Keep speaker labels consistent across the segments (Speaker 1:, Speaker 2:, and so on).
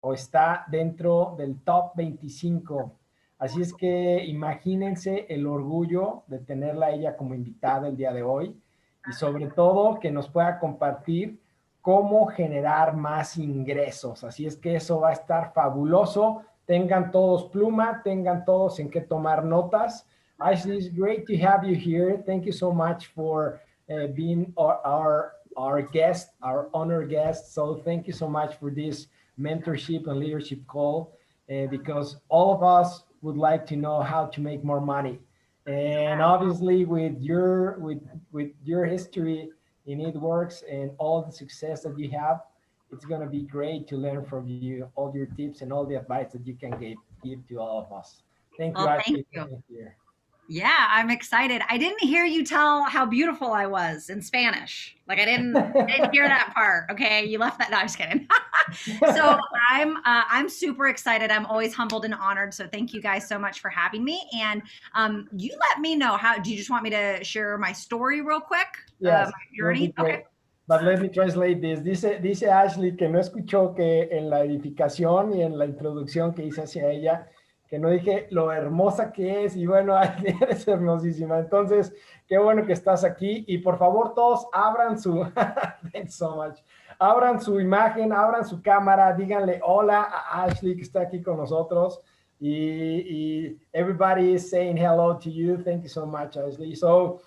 Speaker 1: o está dentro del top 25. Así es que imagínense el orgullo de tenerla a ella como invitada el día de hoy y sobre todo que nos pueda compartir cómo generar más ingresos. Así es que eso va a estar fabuloso. Tengan todos pluma, tengan todos en qué tomar notas. Ashleigh, it's great to have you here. Thank you so much for being our guest, our honored guest. So thank you so much for this mentorship and leadership call because all of us would like to know how to make more money. And obviously with your history in It Works and all the success that you have, it's going to be great to learn from you, all your tips and all the advice that you can give to all of us. Thank you,
Speaker 2: well,
Speaker 1: Ashleigh,
Speaker 2: thank you.
Speaker 1: for being here.
Speaker 2: Yeah, I'm excited. I didn't hear you tell how beautiful I was in Spanish. Like I didn't hear that part. Okay, you left that. No, I'm just kidding. So I'm super excited. I'm always humbled and honored. So thank you guys so much for having me. And you let me know how. Do you just want me to share my story real quick?
Speaker 1: Yes,
Speaker 2: My journey.
Speaker 1: okay. But let me translate this. Dice Ashleigh que no escuchó que en la edificación y en la introducción que hice hacia ella, que no dije lo hermosa que es, y bueno, eres hermosísima. Entonces, qué bueno que estás aquí, y por favor todos abran su, thanks so much, abran su imagen, abran su cámara, díganle hola a Ashleigh que está aquí con nosotros, y everybody is saying hello to you. Thank you so much, Ashleigh. So,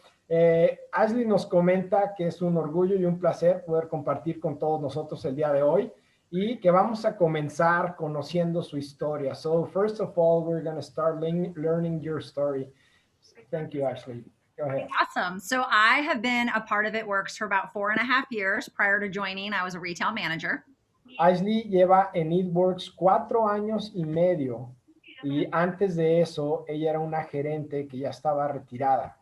Speaker 1: Ashleigh nos comenta que es un orgullo y un placer poder compartir con todos nosotros el día de hoy y que vamos a comenzar conociendo su historia. So first of all, we're going to start learning your story. Thank you, Ashleigh. Go ahead.
Speaker 2: Awesome. So I have been a part of It Works for about 4.5 years. Prior to joining, I was a retail manager.
Speaker 1: Ashleigh lleva en It Works 4 años y medio y antes de eso ella era una gerente que ya estaba retirada.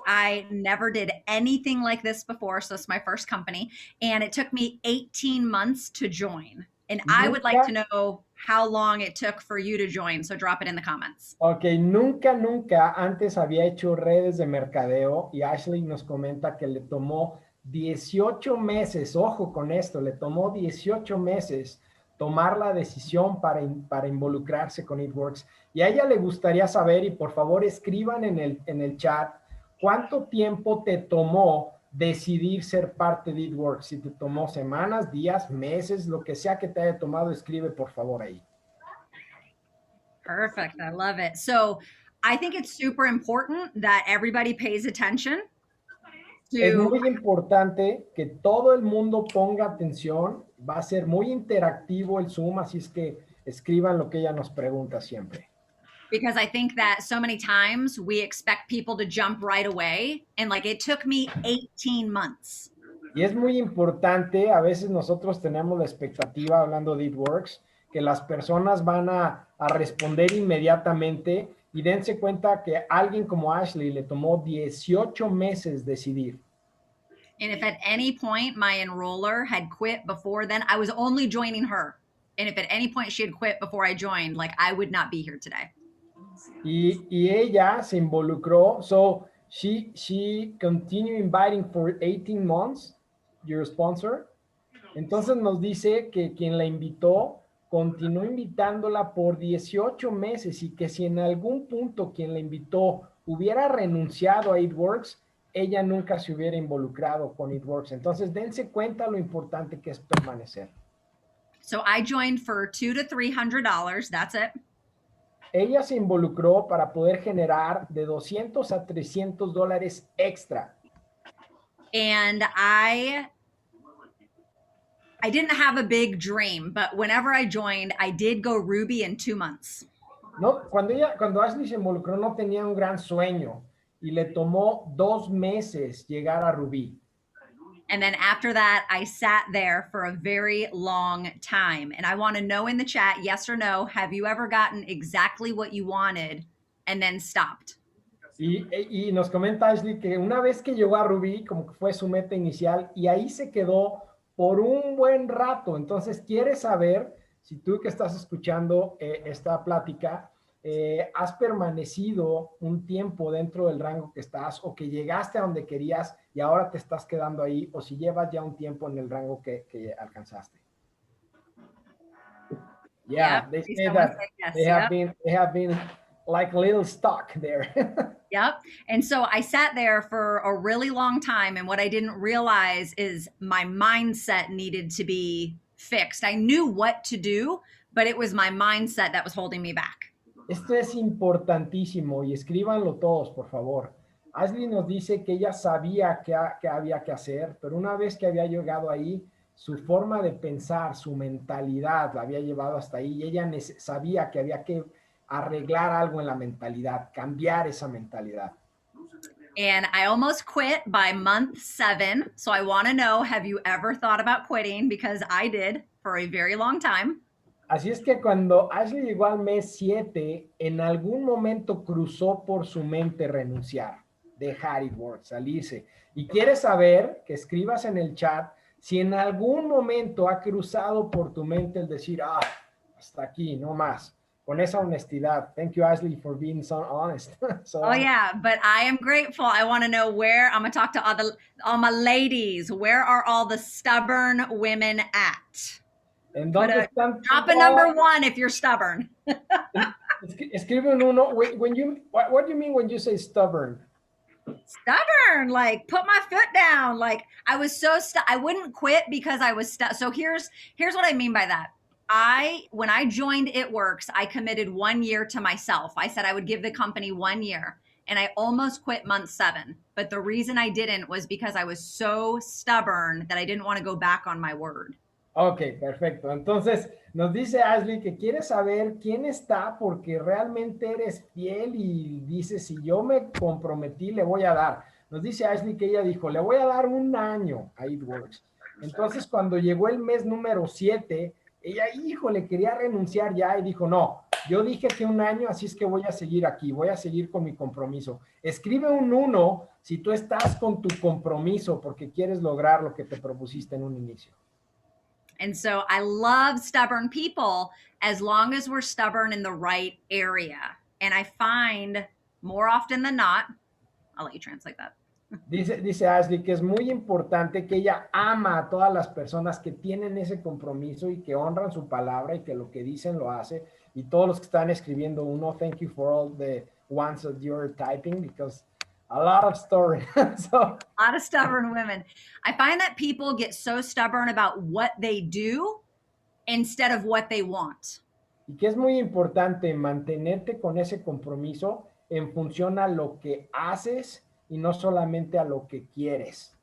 Speaker 2: I never did anything like this before, so it's my first company, and it took me 18 months to join. And I would like to know how long it took for you to join, so drop it in the comments.
Speaker 1: Ok, nunca antes había hecho redes de mercadeo y Ashleigh nos comenta que le tomó 18 meses, ojo con esto, le tomó 18 meses tomar la decisión para involucrarse con It Works. Y a ella le gustaría saber, y por favor escriban en el chat, ¿cuánto tiempo te tomó decidir ser parte de It Works? Si te tomó semanas, días, meses, lo que sea que te haya tomado, escribe por favor ahí.
Speaker 2: Perfect. I love it. So I think it's super important that everybody pays attention.
Speaker 1: Es muy importante que todo el mundo ponga atención. Va a ser muy interactivo el Zoom, así es que escriban lo que ella nos pregunta siempre.
Speaker 2: Because I think that so many times we expect people to jump right away, and like it took me 18 months.
Speaker 1: Y es muy importante, a veces nosotros tenemos la expectativa, hablando de It Works, que las personas van a responder inmediatamente, y dense cuenta que a alguien como Ashleigh le tomó 18 meses decidir.
Speaker 2: And if at any point my enroller had quit before then, I was only joining her. And if at any point she had quit before I joined, like I would not be here today.
Speaker 1: Y ella se involucró, so she continued inviting for 18 months, your sponsor. Entonces nos dice que quien la invitó continuó invitándola por 18 meses y que si en algún punto quien la invitó hubiera renunciado a It Works, ella nunca se hubiera involucrado con It Works. Entonces dense cuenta lo importante que es permanecer.
Speaker 2: So I joined for $200 to $300. That's it.
Speaker 1: Ella se involucró para poder generar de $200 a $300 extra.
Speaker 2: And I didn't have a big dream, but whenever I joined, I did go Ruby in 2 months.
Speaker 1: No, cuando Ashleigh se involucró no tenía un gran sueño y le tomó 2 meses llegar a Rubí.
Speaker 2: And then after that, I sat there for a very long time. And I want to know in the chat, yes or no, have you ever gotten exactly what you wanted and then stopped?
Speaker 1: Y nos comenta Ashleigh que una vez que llegó a Rubí, como que fue su meta inicial, y ahí se quedó por un buen rato. Entonces, quiere saber, si tú que estás escuchando esta plática, has permanecido un tiempo dentro del rango que estás, o que llegaste a donde querías y ahora te estás quedando ahí, o si llevas ya un tiempo en el rango que alcanzaste. Yeah,
Speaker 2: Yep.
Speaker 1: they
Speaker 2: See,
Speaker 1: say
Speaker 2: someone
Speaker 1: that
Speaker 2: said yes.
Speaker 1: they have been like a little stuck there.
Speaker 2: Yep. And so I sat there for a really long time. And what I didn't realize is my mindset needed to be fixed. I knew what to do, but it was my mindset that was holding me back.
Speaker 1: Esto es importantísimo y escríbanlo todos, por favor. Ashleigh nos dice que ella sabía que había que hacer, pero una vez que había llegado ahí, su forma de pensar, su mentalidad la había llevado hasta ahí y ella sabía que había que arreglar algo en la mentalidad, cambiar esa mentalidad.
Speaker 2: And I almost quit by month 7. So I want to know, have you ever thought about quitting? Because I did for a very long time.
Speaker 1: Así es que cuando Ashleigh llegó al mes 7, en algún momento cruzó por su mente renunciar, dejar it work, salirse. Y quieres saber, que escribas en el chat, si en algún momento ha cruzado por tu mente el decir, hasta aquí, no más. Con esa honestidad. Thank you, Ashleigh, for being so honest.
Speaker 2: Oh yeah, but I am grateful. I want to know where, I'm going to talk to all my ladies. Where are all the stubborn women at?
Speaker 1: ¿En dónde están?
Speaker 2: Drop a number 1 if you're stubborn.
Speaker 1: Escribe un 1. What do you mean when you say stubborn?
Speaker 2: Stubborn, like put my foot down. Like I was so I wouldn't quit because I was stuck. So here's what I mean by that. When I joined It Works, I committed 1 year to myself. I said I would give the company 1 year, and I almost quit month 7. But the reason I didn't was because I was so stubborn that I didn't want to go back on my word.
Speaker 1: Ok, perfecto. Entonces, nos dice Ashleigh que quiere saber quién está porque realmente eres fiel y dice, si yo me comprometí, le voy a dar. Nos dice Ashleigh que ella dijo, le voy a dar 1 año a It Works. Entonces, cuando llegó el mes número 7, ella, híjole, quería renunciar ya y dijo, no, yo dije que 1 año, así es que voy a seguir aquí, voy a seguir con mi compromiso. Escribe un 1 si tú estás con tu compromiso porque quieres lograr lo que te propusiste en un inicio.
Speaker 2: And so I love stubborn people as long as we're stubborn in the right area. And I find more often than not, I'll let you translate that.
Speaker 1: Dice Ashleigh que es muy importante que ella ama a todas las personas que tienen ese compromiso y que honran su palabra y que lo que dicen lo hace. Y todos los que están escribiendo 1, thank you for all the ones that you're typing because a lot of stubborn.
Speaker 2: A lot of stubborn women. I find that people get so stubborn about what they do instead of what they want.
Speaker 1: Y que es muy importante mantenerte con ese compromiso en función a lo que haces y no solamente a lo que quieres.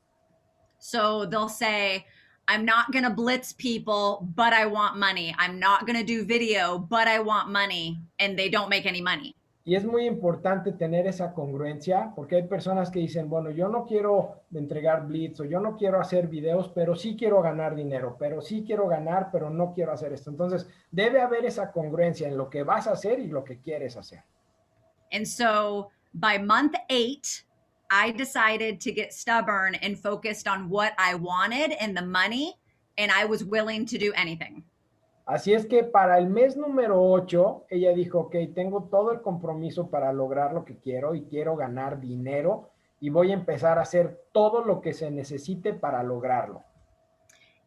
Speaker 2: So they'll say, I'm not going to blitz people, but I want money. I'm not going to do video, but I want money. And they don't make any money.
Speaker 1: Y es muy importante tener esa congruencia porque hay personas que dicen, bueno, yo no quiero entregar blitz o yo no quiero hacer videos, pero sí quiero ganar dinero, pero sí quiero ganar, pero no quiero hacer esto. Entonces, debe haber esa congruencia en lo que vas a hacer y lo que quieres hacer.
Speaker 2: And so by month 8, I decided to get stubborn and focused on what I wanted and the money, and I was willing to do anything.
Speaker 1: Así es que para el mes número 8, ella dijo, ok, tengo todo el compromiso para lograr lo que quiero y quiero ganar dinero y voy a empezar a hacer todo lo que se necesite para lograrlo.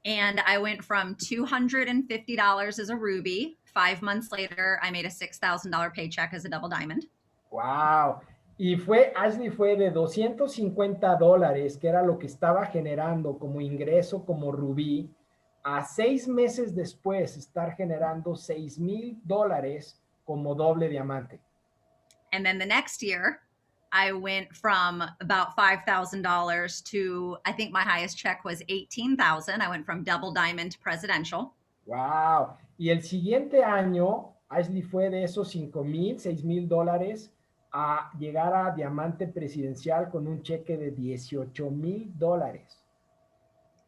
Speaker 2: And I went from $250 as a Ruby. 5 months later, I made a $6,000 paycheck as a double diamond.
Speaker 1: Wow. Y Ashleigh fue de $250, que era lo que estaba generando como ingreso como Rubí, a 6 meses después estar generando $6,000 como doble diamante.
Speaker 2: And then the next year, I went from about $5,000 to, I think my highest check was $18,000. I went from double diamond to presidential.
Speaker 1: Wow. Y el siguiente año, Ashleigh fue de esos $6,000 a llegar a diamante presidencial con un cheque de $18,000.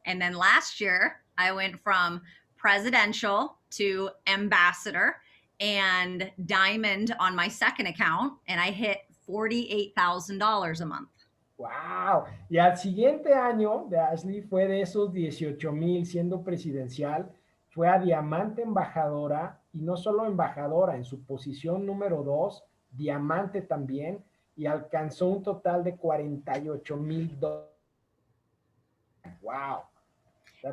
Speaker 2: And then last year, I went from presidential to ambassador and diamond on my second account, and I hit $48,000 a month.
Speaker 1: Wow. Y al siguiente año de Ashleigh fue de esos 18,000 siendo presidencial, fue a diamante embajadora y no solo embajadora, en su posición número 2, diamante también, y alcanzó un total de $48,000. Wow.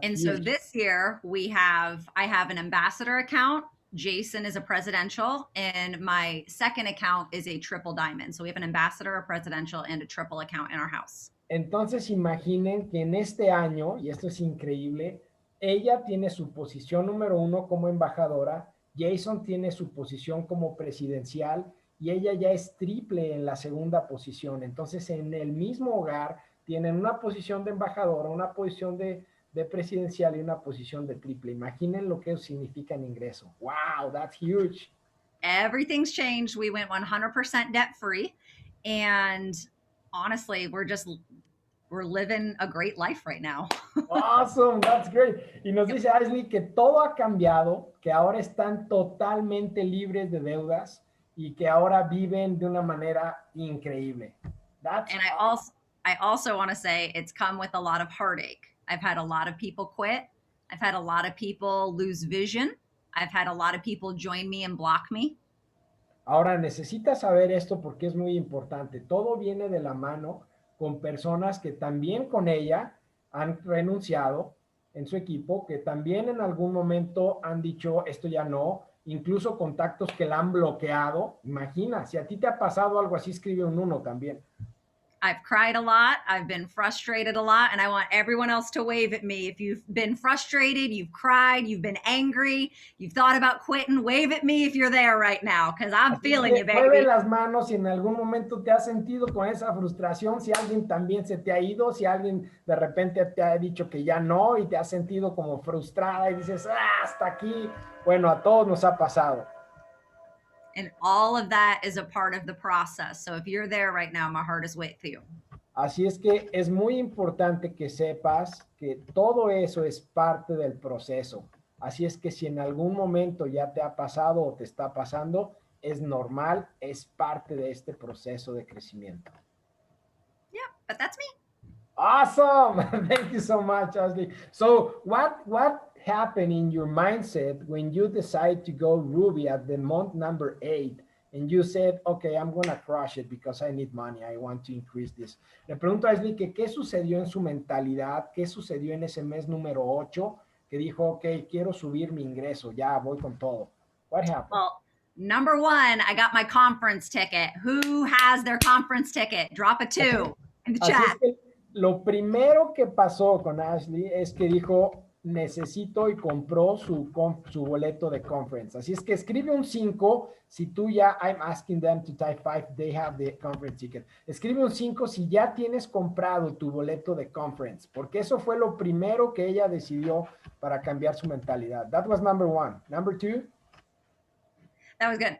Speaker 2: And so this year I have an ambassador account, Jason is a presidential, and my second account is a triple diamond. So we have an ambassador, a presidential, and a triple account in our house.
Speaker 1: Entonces imaginen que en este año, y esto es increíble, ella tiene su posición número 1 como embajadora, Jason tiene su posición como presidencial y ella ya es triple en la segunda posición. Entonces en el mismo hogar tienen una posición de embajadora, una posición de presidencial y una posición de triple. Imaginen lo que eso significa en ingreso. Wow, that's huge.
Speaker 2: Everything's changed. We went 100% debt free, and honestly, we're living a great life right now.
Speaker 1: Awesome, that's great. Y nos dice Ashleigh que todo ha cambiado, que ahora están totalmente libres de deudas y que ahora viven de una manera increíble. That's
Speaker 2: and I also want to say it's come with a lot of heartache. I've had a lot of people quit. I've had a lot of people lose vision. I've had a lot of people join me and block me.
Speaker 1: Ahora necesitas saber esto porque es muy importante. Todo viene de la mano con personas que también con ella han renunciado en su equipo, que también en algún momento han dicho esto ya no, incluso contactos que la han bloqueado. Imagina, si a ti te ha pasado algo así, escribe un 1 también.
Speaker 2: I've cried a lot. I've been frustrated a lot. And I want everyone else to wave at me. If you've been frustrated, you've cried, you've been angry, you've thought about quitting, wave at me if you're there right now, because I'm feeling you, baby.
Speaker 1: Mueve las manos si en algún momento te has sentido con esa frustración, si alguien también se te ha ido, si alguien de repente te ha dicho que ya no y te has sentido como frustrada y dices, hasta aquí. Bueno, a todos nos ha pasado.
Speaker 2: And all of that is a part of the process. So if you're there right now, my heart is with you.
Speaker 1: Así es que es muy importante que sepas que todo eso es parte del proceso. Así es que si en algún momento ya te ha pasado o te está pasando, es normal, es parte de este proceso de crecimiento.
Speaker 2: Yeah, but that's me.
Speaker 1: Awesome. Thank you so much, Ashleigh. So what happened in your mindset when you decided to go Ruby at the month number 8 and you said, okay, I'm going to crush it because I need money. I want to increase this. Le pregunto a Ashleigh que qué sucedió en su mentalidad, qué sucedió en ese mes número 8 que dijo, okay, quiero subir mi ingreso, ya voy con todo. What happened?
Speaker 2: Well, number 1, I got my conference ticket. Who has their conference ticket? Drop a 2 in the chat.
Speaker 1: Lo primero que pasó con Ashleigh es que dijo, necesito, y compró su boleto de conference. Así es que escribe un 5 si tú ya, I'm asking them to type 5, they have the conference ticket. Escribe un 5 si ya tienes comprado tu boleto de conference, porque eso fue lo primero que ella decidió para cambiar su mentalidad. That was number 1. Number 2?
Speaker 2: That was good.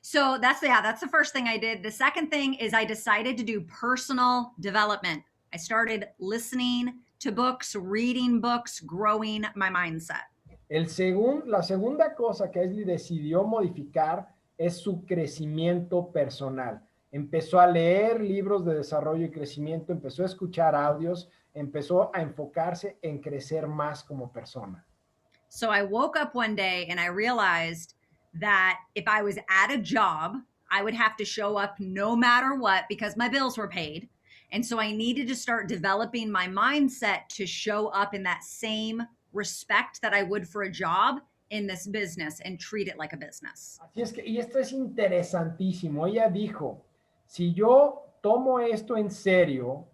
Speaker 2: So that's the first thing I did. The second thing is I decided to do personal development. I started listening to books, reading books, growing my mindset.
Speaker 1: La segunda cosa que Ashleigh decidió modificar es su crecimiento personal. Empezó a leer libros de desarrollo y crecimiento, empezó a escuchar audios, empezó a enfocarse en crecer más como persona.
Speaker 2: So I woke up one day and I realized that if I was at a job, I would have to show up no matter what because my bills were paid. And so I needed to start developing my mindset to show up in that same respect that I would for a job in this business and treat it like a business.
Speaker 1: Así es que, y esto es interesantísimo. Ella dijo, si yo tomo esto en serio,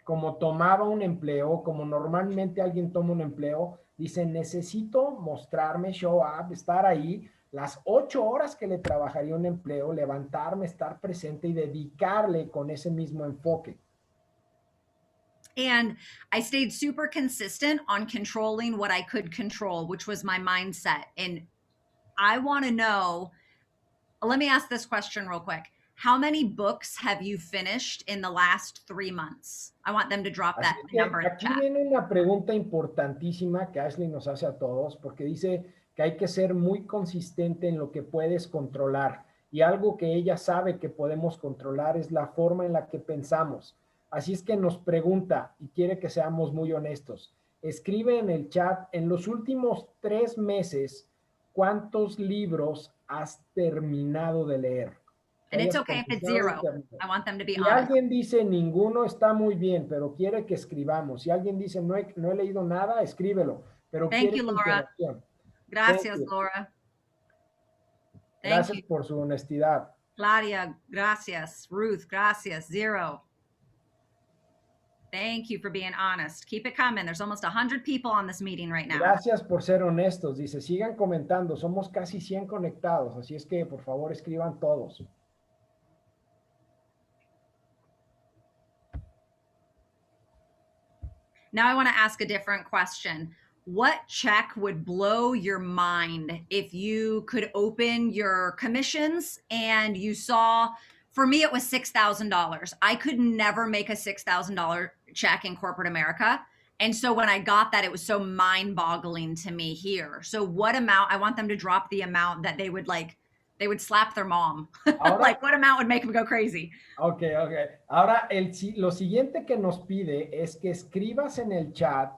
Speaker 1: como tomaba un empleo, como normalmente alguien toma un empleo, dice, necesito mostrarme, show up, estar ahí, las 8 horas que le trabajaría un empleo, levantarme, estar presente y dedicarle con ese mismo enfoque.
Speaker 2: And I stayed super consistent on controlling what I could control, which was my mindset. And I want to know, let me ask this question real quick. How many books have you finished in the last 3 months? I want them to drop that number in the chat.
Speaker 1: Aquí viene una pregunta importantísima que Ashleigh nos hace a todos, porque dice que hay que ser muy consistente en lo que puedes controlar. Y algo que ella sabe que podemos controlar es la forma en la que pensamos. Así es que nos pregunta y quiere que seamos muy honestos. Escribe en el chat, en los últimos 3 meses, ¿cuántos libros has terminado de leer?
Speaker 2: And it's okay if it's 0. I want them to be
Speaker 1: honest. Si alguien dice ninguno, está muy bien, pero quiere que escribamos. Si alguien dice no he leído nada, escríbelo. Pero
Speaker 2: Thank you, Laura. Gracias, Laura.
Speaker 1: Gracias por su honestidad.
Speaker 2: Claudia, gracias. Ruth, gracias. 0. Thank you for being honest. Keep it coming. There's almost 100 people on this meeting right now.
Speaker 1: Gracias por ser honestos. Dice, sigan comentando. Somos casi 100 conectados. Así es que, por favor, escriban todos.
Speaker 2: Now I want to ask a different question. What check would blow your mind if you could open your commissions and you saw, for me, it was $6,000. I could never make a $6,000 check in corporate America. And so when I got that, it was so mind-boggling to me here. So what amount, I want them to drop the amount that they would slap their mom.
Speaker 1: Ahora,
Speaker 2: like what amount would make them go crazy?
Speaker 1: Ok. Ahora, lo siguiente que nos pide es que escribas en el chat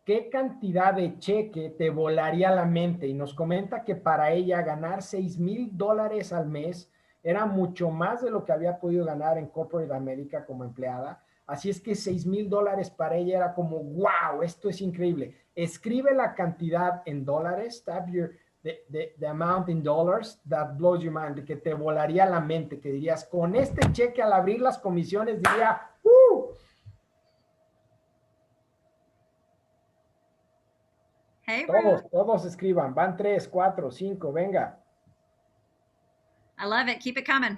Speaker 1: qué cantidad de cheque te volaría la mente. Y nos comenta que para ella ganar $6,000 al mes era mucho más de lo que había podido ganar en Corporate America como empleada. Así es que $6,000 para ella era como, wow, esto es increíble. Escribe la cantidad en dólares, the amount in dollars that blows your mind, que te volaría la mente, que dirías, con este cheque al abrir las comisiones, diría,
Speaker 2: Hey,
Speaker 1: todos escriban, van 3, 4, 5, venga.
Speaker 2: I love it, keep it coming.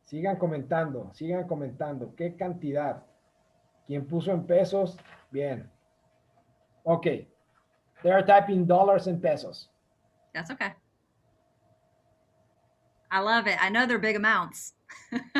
Speaker 1: Sigan comentando, qué cantidad. ¿Quién puso en pesos? Bien. Ok. They are typing dollars and pesos.
Speaker 2: That's okay. I love it. I know they're big amounts.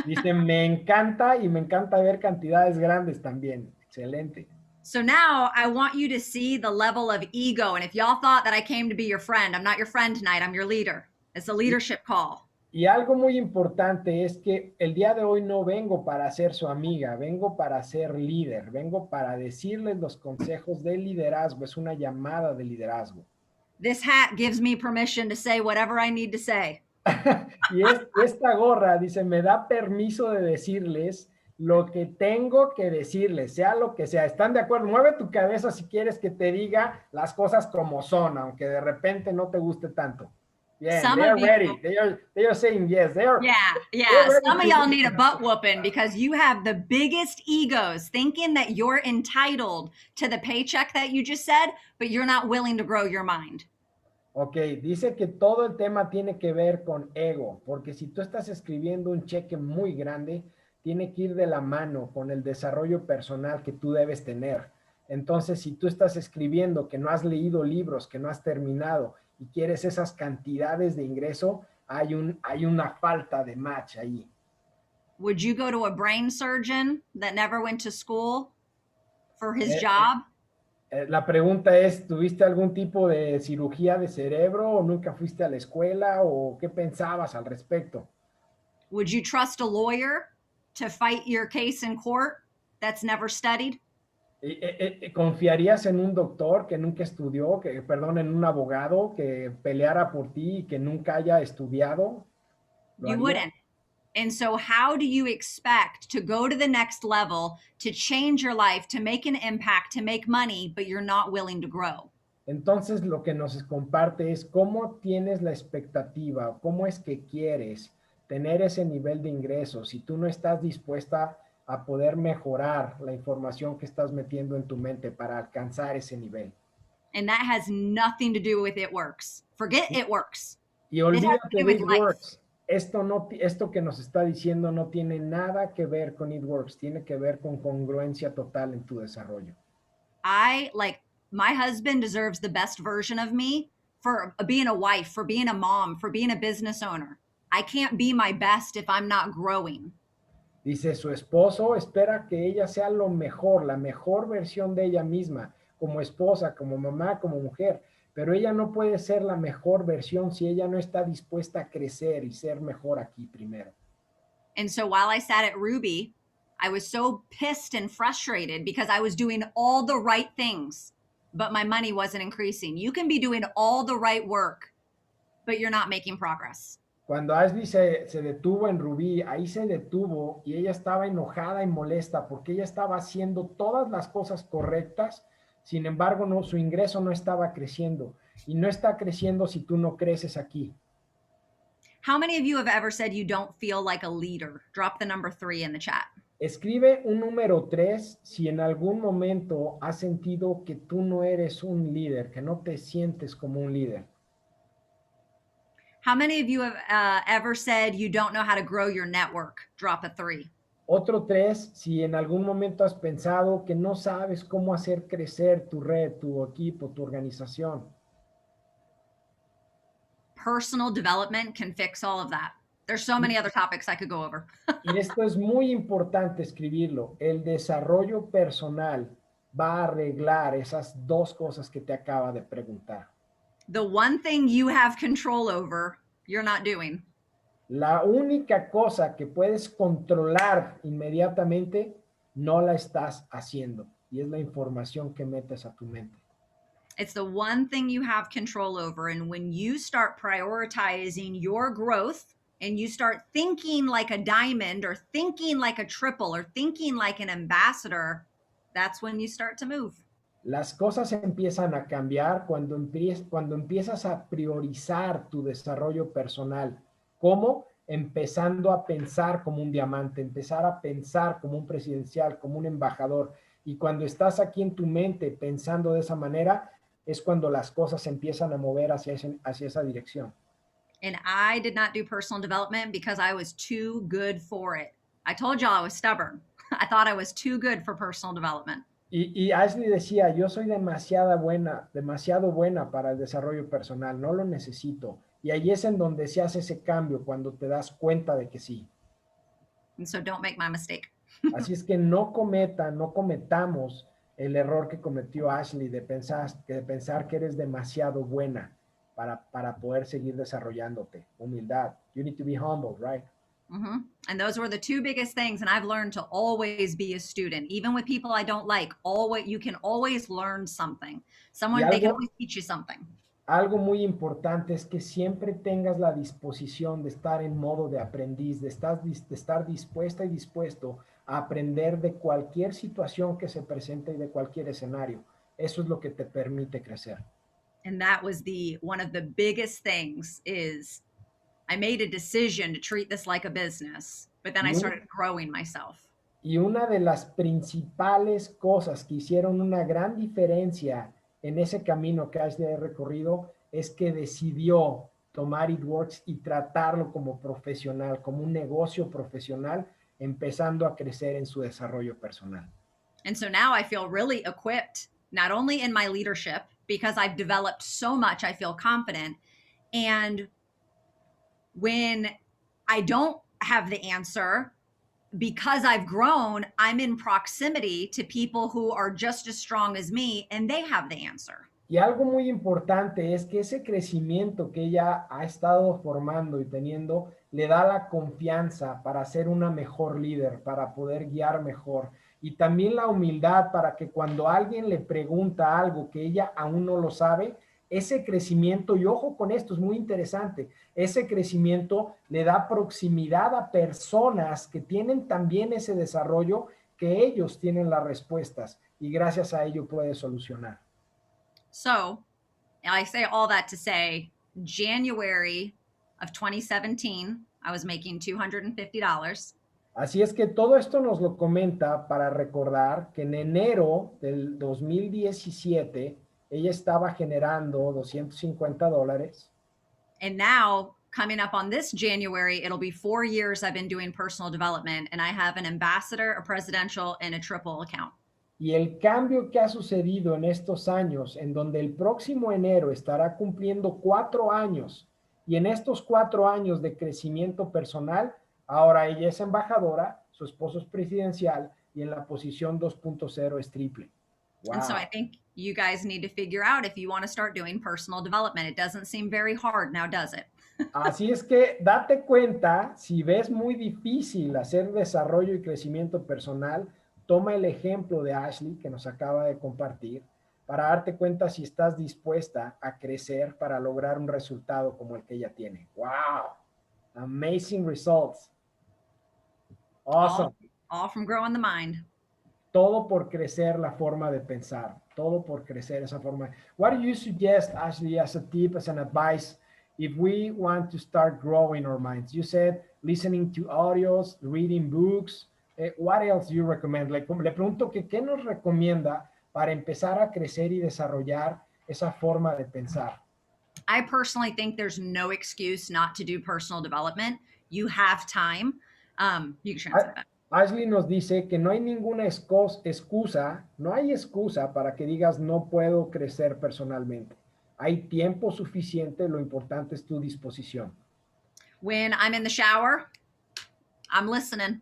Speaker 1: Dice, me encanta y me encanta ver cantidades grandes también. Excelente.
Speaker 2: So now I want you to see the level of ego. And if y'all thought that I came to be your friend, I'm not your friend tonight. I'm your leader. It's a leadership call.
Speaker 1: Y algo muy importante es que el día de hoy no vengo para ser su amiga, vengo para ser líder, vengo para decirles los consejos de liderazgo. Es una llamada de liderazgo.
Speaker 2: This hat gives me permission to say whatever I need to say.
Speaker 1: Y esta gorra, dice, me da permiso de decirles lo que tengo que decirles, sea lo que sea. ¿Están de acuerdo? Mueve tu cabeza si quieres que te diga las cosas como son, aunque de repente no te guste tanto. Bien, they are ready. They are saying yes.
Speaker 2: Yeah. Some of y'all need a butt whooping because you have the biggest egos thinking that you're entitled to the paycheck that you just said, but you're not willing to grow your mind.
Speaker 1: Ok, dice que todo el tema tiene que ver con ego, porque si tú estás escribiendo un cheque muy grande, tiene que ir de la mano con el desarrollo personal que tú debes tener. Entonces, si tú estás escribiendo que no has leído libros, que no has terminado y quieres esas cantidades de ingreso, hay una falta de match ahí.
Speaker 2: Would you go to a brain surgeon that never went to school for his job?
Speaker 1: La pregunta es, ¿tuviste algún tipo de cirugía de cerebro o nunca fuiste a la escuela o qué pensabas al respecto?
Speaker 2: Would you trust a lawyer to fight your case in court that's never studied?
Speaker 1: ¿Confiarías en un doctor que nunca estudió, en un abogado que peleara por ti y que nunca haya estudiado?
Speaker 2: You wouldn't. And so how do you expect to go to the next level, to change your life, to make an impact, to make money, but you're not willing to grow?
Speaker 1: Entonces lo que nos comparte es cómo tienes la expectativa, cómo es que quieres tener ese nivel de ingresos si tú no estás dispuesta a poder mejorar la información que estás metiendo en tu mente para alcanzar ese nivel.
Speaker 2: And that has nothing to do with it works. Forget it works.
Speaker 1: Y olvídate de it works. Esto que nos está diciendo no tiene nada que ver con it works, tiene que ver con congruencia total en tu desarrollo.
Speaker 2: My husband deserves the best version of me for being a wife, for being a mom, for being a business owner. I can't be my best if I'm not growing.
Speaker 1: Dice, su esposo espera que ella sea lo mejor, la mejor versión de ella misma, como esposa, como mamá, como mujer. Pero ella no puede ser la mejor versión si ella no está dispuesta a crecer y ser mejor aquí primero.
Speaker 2: And so while I sat at Ruby, I was so pissed and frustrated because I was doing all the right things, but my money wasn't increasing. You can be doing all the right work, but you're not making progress.
Speaker 1: Cuando Ashleigh se detuvo en Rubí, ahí se detuvo y ella estaba enojada y molesta porque ella estaba haciendo todas las cosas correctas. Sin embargo, su ingreso no estaba creciendo y no está creciendo si tú no creces aquí.
Speaker 2: How many of you have ever said you don't feel like a leader? Drop the number 3 in the chat.
Speaker 1: Escribe un número 3 si en algún momento has sentido que tú no eres un líder, que no te sientes como un líder.
Speaker 2: How many of you have ever said you don't know how to grow your network? Drop a 3.
Speaker 1: Otro 3, si en algún momento has pensado que no sabes cómo hacer crecer tu red, tu equipo, tu organización.
Speaker 2: Personal development can fix all of that. There's so many other topics I could go over.
Speaker 1: Y esto es muy importante escribirlo. El desarrollo personal va a arreglar esas dos cosas que te acaba de preguntar.
Speaker 2: The one thing you have control over, you're not doing.
Speaker 1: La única cosa que puedes controlar inmediatamente, no la estás haciendo. Y es la información que metes a tu mente.
Speaker 2: It's the one thing you have control over. And when you start prioritizing your growth and you start thinking like a diamond or thinking like a triple or thinking like an ambassador, that's when you start to move.
Speaker 1: Las cosas empiezan a cambiar cuando empiezas a priorizar tu desarrollo personal. ¿Cómo? Empezando a pensar como un diamante, empezar a pensar como un presidencial, como un embajador. Y cuando estás aquí en tu mente pensando de esa manera, es cuando las cosas empiezan a mover hacia esa dirección.
Speaker 2: And I did not do personal development because I was too good for it. I told y'all I was stubborn. I thought I was too good for personal development.
Speaker 1: Y Ashleigh decía, yo soy demasiado buena para el desarrollo personal, no lo necesito. Y ahí es en donde se hace ese cambio, cuando te das cuenta de que sí.
Speaker 2: And so don't make my mistake.
Speaker 1: Así es que no cometamos el error que cometió Ashleigh de pensar que eres demasiado buena para poder seguir desarrollándote. Humildad. You need to be humble, right?
Speaker 2: Mm-hmm. And those were the two biggest things. And I've learned to always be a student, even with people I don't like. You can always learn something. They can always teach you something.
Speaker 1: Algo muy importante es que siempre tengas la disposición de estar en modo de aprendiz, de estar dispuesta y dispuesto a aprender de cualquier situación que se presente y de cualquier escenario. Eso es lo que te permite crecer.
Speaker 2: And that was one of the biggest things is I made a decision to treat this like a business, but then I started growing myself.
Speaker 1: Y una de las principales cosas que hicieron una gran diferencia en ese camino que Ashleigh ha recorrido es que decidió tomar It Works y tratarlo como profesional, como un negocio profesional, empezando a crecer en su desarrollo personal.
Speaker 2: And so now I feel really equipped, not only in my leadership, because I've developed so much, I feel confident. And when I don't have the answer, because I've grown, I'm in proximity to people who are just as strong as me and they have the answer.
Speaker 1: Y algo muy importante es que ese crecimiento que ella ha estado formando y teniendo le da la confianza para ser una mejor líder, para poder guiar mejor. Y también la humildad para que cuando alguien le pregunta algo que ella aún no lo sabe, ese crecimiento, y ojo con esto, es muy interesante, ese crecimiento le da proximidad a personas que tienen también ese desarrollo, que ellos tienen las respuestas y gracias a ello puede solucionar.
Speaker 2: So, I say all that to say, January of 2017, I was making $250.
Speaker 1: Así es que todo esto nos lo comenta para recordar que en enero del 2017, ella estaba generando $250.
Speaker 2: And now, coming up on this January, it'll be 4 years I've been doing personal development, and I have an ambassador, a presidential, and a triple account.
Speaker 1: Y el cambio que ha sucedido en estos años, en donde el próximo enero estará cumpliendo 4 años, y en estos 4 años de crecimiento personal, ahora ella es embajadora, su esposo es presidencial, y en la posición 2.0 es triple.
Speaker 2: Wow. And so I think you guys need to figure out if you want to start doing personal development. It doesn't seem very hard now, does it?
Speaker 1: Así es que date cuenta, si ves muy difícil hacer desarrollo y crecimiento personal, toma el ejemplo de Ashleigh que nos acaba de compartir para darte cuenta si estás dispuesta a crecer para lograr un resultado como el que ella tiene. ¡Wow! Amazing results. Awesome.
Speaker 2: All from growing the mind.
Speaker 1: Todo por crecer la forma de pensar. Todo por crecer esa forma. What do you suggest, Ashleigh, as a tip, as an advice if we want to start growing our minds? You said listening to audios, reading books. What else do you recommend? Le pregunto que qué nos recomienda para empezar a crecer y desarrollar esa forma de pensar.
Speaker 2: I personally think there's no excuse not to do personal development. You have time. You can translate that.
Speaker 1: Ashleigh nos dice que no hay ninguna excusa, no hay excusa para que digas no puedo crecer personalmente. Hay tiempo suficiente, lo importante es tu disposición.
Speaker 2: When I'm in the shower, I'm listening.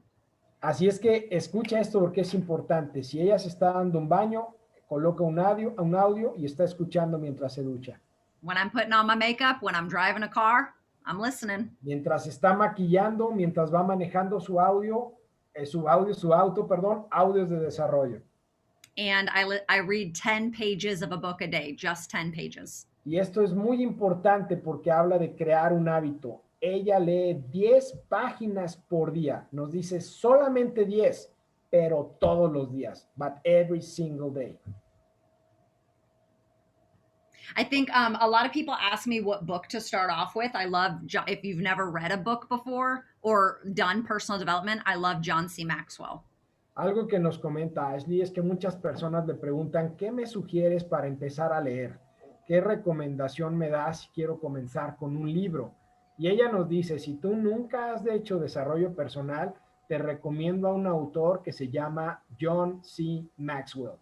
Speaker 1: Así es que escucha esto porque es importante. Si ella se está dando un baño, coloca un audio y está escuchando mientras se ducha.
Speaker 2: When I'm putting on my makeup, when I'm driving a car, I'm listening.
Speaker 1: Mientras está maquillando, mientras va manejando su auto, audios de desarrollo.
Speaker 2: And I read 10 pages of a book a day, just 10 pages.
Speaker 1: Y esto es muy importante porque habla de crear un hábito. Ella lee 10 páginas por día. Nos dice solamente 10, pero todos los días, but every single day.
Speaker 2: I think a lot of people ask me what book to start off with. I love, if you've never read a book before or done personal development, I love John C. Maxwell.
Speaker 1: Algo que nos comenta Ashleigh es que muchas personas le preguntan, ¿qué me sugieres para empezar a leer? ¿Qué recomendación me das si quiero comenzar con un libro? Y ella nos dice, si tú nunca has hecho desarrollo personal, te recomiendo a un autor que se llama John C. Maxwell.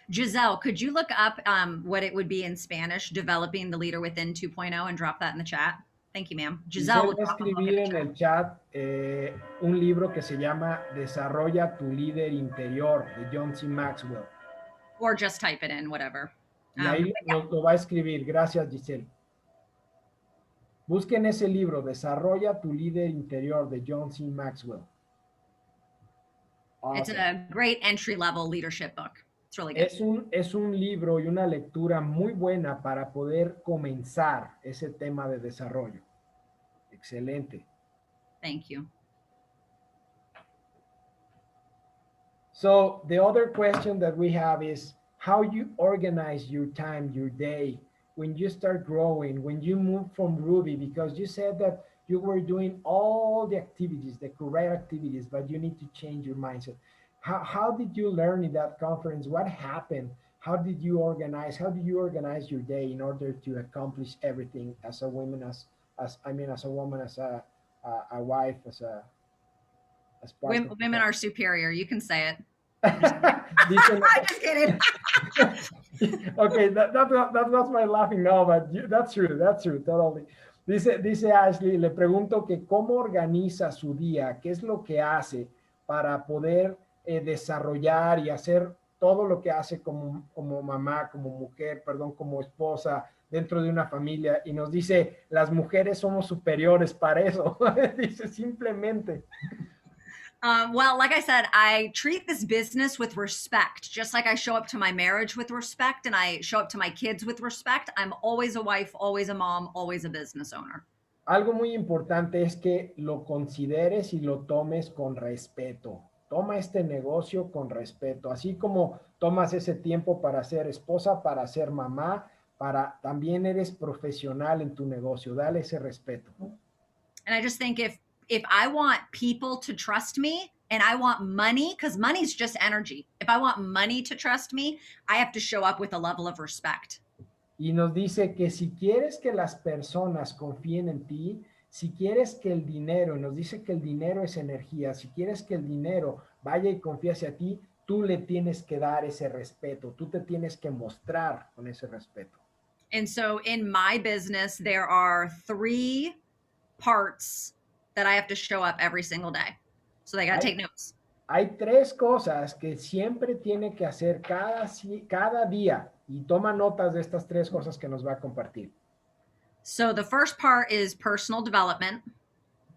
Speaker 2: Giselle, could you look up what it would be in Spanish, developing the leader within 2.0, and drop that in the chat? Thank you, ma'am. Giselle
Speaker 1: va a escribir en el chat un libro que se llama Desarrolla tu líder interior, de John C. Maxwell.
Speaker 2: Or just type it in, whatever.
Speaker 1: Y ahí lo va a escribir. Gracias, Giselle. Busquen ese libro, Desarrolla tu líder interior, de John C. Maxwell.
Speaker 2: Awesome. It's a great entry-level leadership book. It's really good.
Speaker 1: Es un libro y una lectura muy buena para poder comenzar ese tema de desarrollo. Excelente.
Speaker 2: Thank you.
Speaker 1: So the other question that we have is how you organize your time, your day, when you start growing, when you move from Ruby, because you said that you were doing all the activities, the correct activities, but you need to change your mindset. How did you learn in that conference? What happened? How did you organize? How do you organize your day in order to accomplish everything as a woman, as a woman, as a wife, as
Speaker 2: women are superior. You can say it.
Speaker 1: I'm just kidding. Okay, that was my laughing now, but that's true, totally. Dice Ashleigh, le pregunto que cómo organiza su día, qué es lo que hace para poder desarrollar y hacer todo lo que hace como mamá, como mujer, como esposa, dentro de una familia, y nos dice, las mujeres somos superiores para eso. Dice, simplemente.
Speaker 2: Well, like I said, I treat this business with respect, just like I show up to my marriage with respect and I show up to my kids with respect. I'm always a wife, always a mom, always a business owner.
Speaker 1: Algo muy importante es que lo consideres y lo tomes con respeto. Toma este negocio con respeto, así como tomas ese tiempo para ser esposa, para ser mamá, también eres profesional en tu negocio. Dale ese respeto.
Speaker 2: And I just think if I want people to trust me and I want money, because money's just energy. If I want money to trust me, I have to show up with a level of respect.
Speaker 1: Y nos dice que si quieres que las personas confíen en ti, si quieres que el dinero, nos dice que el dinero es energía, si quieres que el dinero vaya y confíe hacia ti, tú le tienes que dar ese respeto, tú te tienes que mostrar con ese respeto.
Speaker 2: And so in my business, there are 3 parts that I have to show up every single day. So they got to take notes.
Speaker 1: Hay 3 cosas que siempre tiene que hacer cada día, y toma notas de estas 3 cosas que nos va a compartir.
Speaker 2: So the first part is personal development.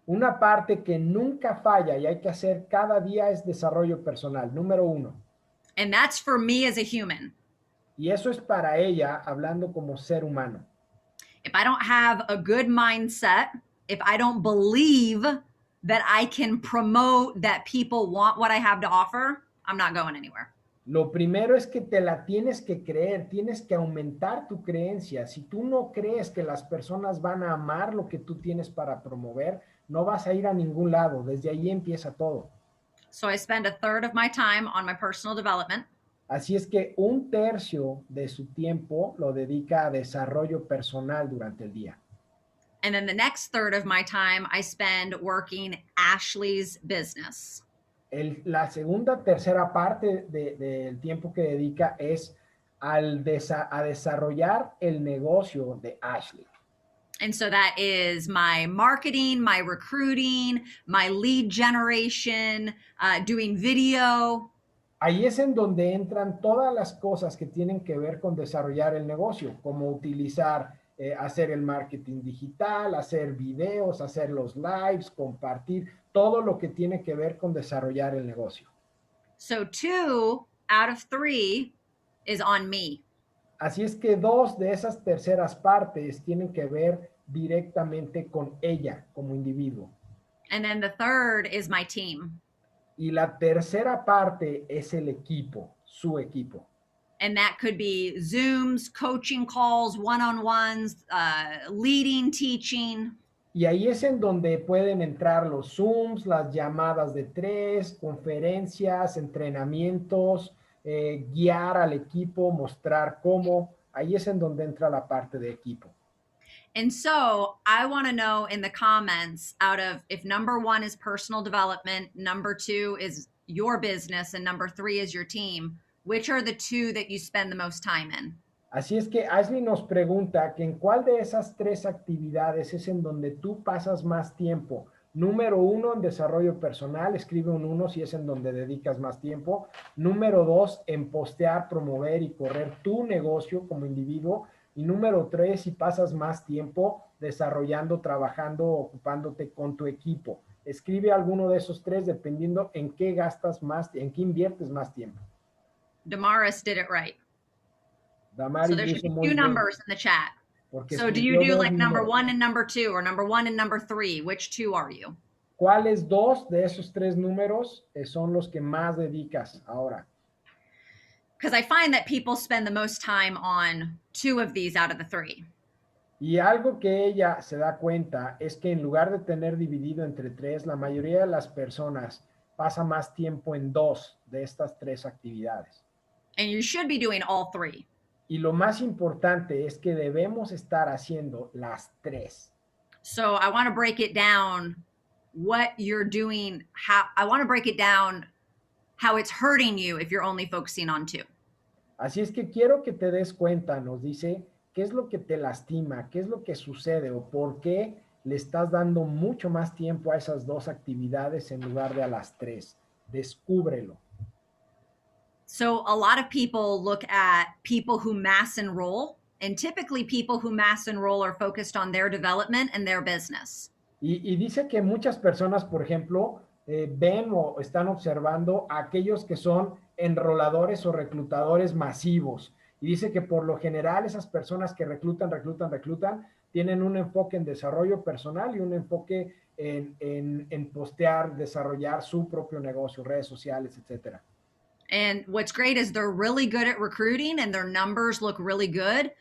Speaker 1: Una parte que nunca falla y hay que hacer cada día es desarrollo personal, número 1.
Speaker 2: And that's for me as a human.
Speaker 1: Y eso es para ella, hablando como ser humano.
Speaker 2: If I don't have a good mindset, if I don't believe that I can promote that people want what I have to offer, I'm not going anywhere.
Speaker 1: Lo primero es que te la tienes que creer, tienes que aumentar tu creencia. Si tú no crees que las personas van a amar lo que tú tienes para promover, no vas a ir a ningún lado. Desde ahí empieza todo.
Speaker 2: So I spend a third of my time on my personal development.
Speaker 1: Así es que un tercio de su tiempo lo dedica a desarrollo personal durante el día.
Speaker 2: And then the next third of my time I spend working Ashleigh's business.
Speaker 1: La segunda, tercera parte del tiempo que dedica es a desarrollar el negocio de Ashleigh.
Speaker 2: And so that is my marketing, my recruiting, my lead generation, doing video.
Speaker 1: Ahí es en donde entran todas las cosas que tienen que ver con desarrollar el negocio, como utilizar, hacer el marketing digital, hacer videos, hacer los lives, compartir, todo lo que tiene que ver con desarrollar el negocio.
Speaker 2: So 2 out of 3 is on me.
Speaker 1: Así es que 2 de esas terceras partes tienen que ver directamente con ella como individuo.
Speaker 2: And then the third is my team.
Speaker 1: Y la tercera parte es el equipo, su equipo.
Speaker 2: And that could be Zooms, coaching calls, one-on-ones, leading, teaching.
Speaker 1: Y ahí es en donde pueden entrar los Zooms, las llamadas de 3, conferencias, entrenamientos, guiar al equipo, mostrar cómo. Ahí es en donde entra la parte de equipo.
Speaker 2: And so I want to know in the comments, out of if number 1 is personal development, number 2 is your business, and number 3 is your team, which are the 2 that you spend the most time in?
Speaker 1: Así es que Ashleigh nos pregunta que en cuál de esas 3 actividades es en donde tú pasas más tiempo. Número 1, en desarrollo personal, escribe un 1 si es en donde dedicas más tiempo. Número 2, en postear, promover y correr tu negocio como individuo. Y número 3, si pasas más tiempo desarrollando, trabajando, ocupándote con tu equipo. Escribe alguno de esos 3 dependiendo en qué gastas más, en qué inviertes más tiempo.
Speaker 2: Damaris did it right.
Speaker 1: Damaris
Speaker 2: so there should be 2 numbers in the chat. So do you do like number 1 and number 2, or number 1 and number 3? Which 2 are you?
Speaker 1: ¿Cuáles 2 de esos 3 números son los que más dedicas ahora?
Speaker 2: Because I find that people spend the most time on 2 of these out of the 3.
Speaker 1: Y algo que ella se da cuenta es que en lugar de tener dividido entre 3, la mayoría de las personas pasa más tiempo en 2 de estas 3 actividades.
Speaker 2: And you should be doing all 3.
Speaker 1: Y lo más importante es que debemos estar haciendo las 3.
Speaker 2: So I want to break it down what you're doing, I want to break it down how it's hurting you if you're only focusing on 2.
Speaker 1: Así es que quiero que te des cuenta, nos dice, qué es lo que te lastima, qué es lo que sucede o por qué le estás dando mucho más tiempo a esas 2 actividades en lugar de a las 3. Descúbrelo.
Speaker 2: So a lot of people look at people who mass enroll, and typically people who mass enroll are focused on their development and their business.
Speaker 1: Y dice que muchas personas, por ejemplo, ven o están observando a aquellos que son enroladores o reclutadores masivos. Y dice que por lo general esas personas que reclutan, tienen un enfoque en desarrollo personal y un enfoque en postear, desarrollar su propio negocio, redes sociales, etcétera.
Speaker 2: And what's great is they're really good at recruiting and their numbers look really good,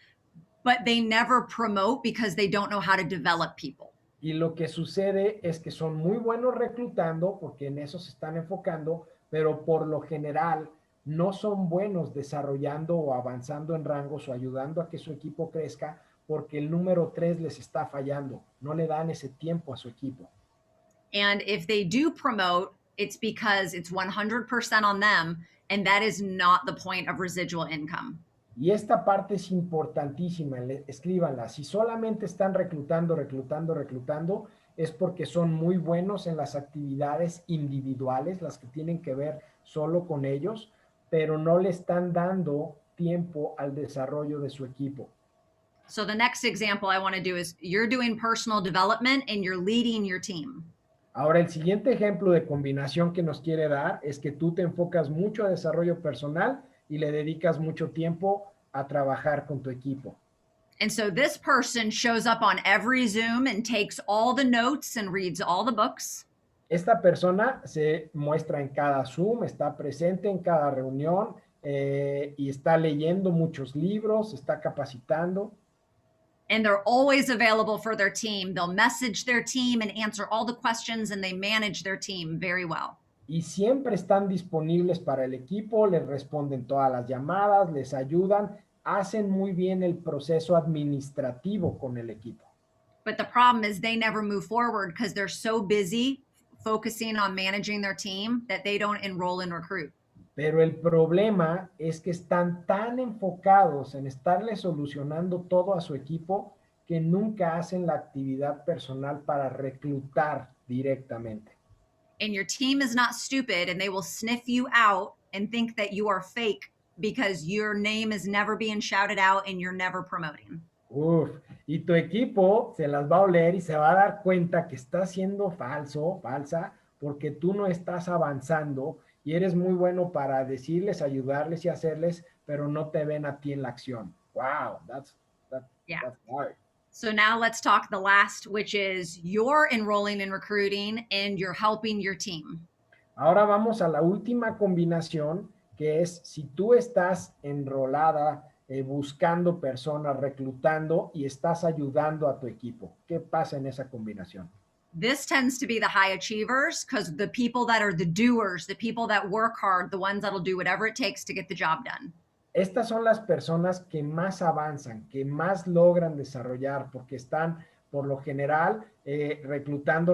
Speaker 2: but they never promote because they don't know how to develop people.
Speaker 1: Y lo que sucede es que son muy buenos reclutando porque en eso se están enfocando, pero por lo general no son buenos desarrollando o avanzando en rangos o ayudando a que su equipo crezca porque el número 3 les está fallando. No le dan ese tiempo a su equipo.
Speaker 2: And if they do promote, it's because it's 100% on them, and that is not the point of residual income.
Speaker 1: Y esta parte es importantísima, escríbanla. Si solamente están reclutando, es porque son muy buenos en las actividades individuales, las que tienen que ver solo con ellos, pero no le están dando tiempo al desarrollo de su equipo.
Speaker 2: So the next example I want to do is you're doing personal development and you're leading your team.
Speaker 1: Ahora, el siguiente ejemplo de combinación que nos quiere dar es que tú te enfocas mucho a desarrollo personal y le dedicas mucho tiempo a trabajar con tu equipo.
Speaker 2: And so this person shows up on every Zoom and takes all the notes and reads all the books.
Speaker 1: Esta persona se muestra en cada Zoom, está presente en cada reunión y está leyendo muchos libros, está capacitando.
Speaker 2: And they're always available for their team. They'll message their team and answer all the questions, and they manage their team very well.
Speaker 1: Y siempre están disponibles para el equipo, les responden todas las llamadas, les ayudan, hacen muy bien el proceso administrativo con el equipo.
Speaker 2: But the problem is they never move forward because they're so busy focusing on managing their team that they don't enroll and recruit.
Speaker 1: Pero el problema es que están tan enfocados en estarle solucionando todo a su equipo que nunca hacen la actividad personal para reclutar directamente.
Speaker 2: And your team is not stupid, and they will sniff you out and think that you are fake because your name is never being shouted out and you're never promoting.
Speaker 1: Uf, y tu equipo se las va a oler y se va a dar cuenta que está siendo falsa, porque tú no estás avanzando y eres muy bueno para decirles, ayudarles y hacerles, pero no te ven a ti en la acción. Wow, that's hard.
Speaker 2: So now let's talk the last, which is you're enrolling and recruiting and you're helping your team.
Speaker 1: Ahora vamos a la última combinación, que es si tú estás enrolada, buscando personas, reclutando y estás ayudando a tu equipo. ¿Qué pasa en esa combinación?
Speaker 2: This tends to be the high achievers because the people that are the doers, the people that work hard, the ones that'll do whatever it takes to get the job done.
Speaker 1: Estas son las personas que más avanzan, que más logran desarrollar, porque están, por lo general, reclutando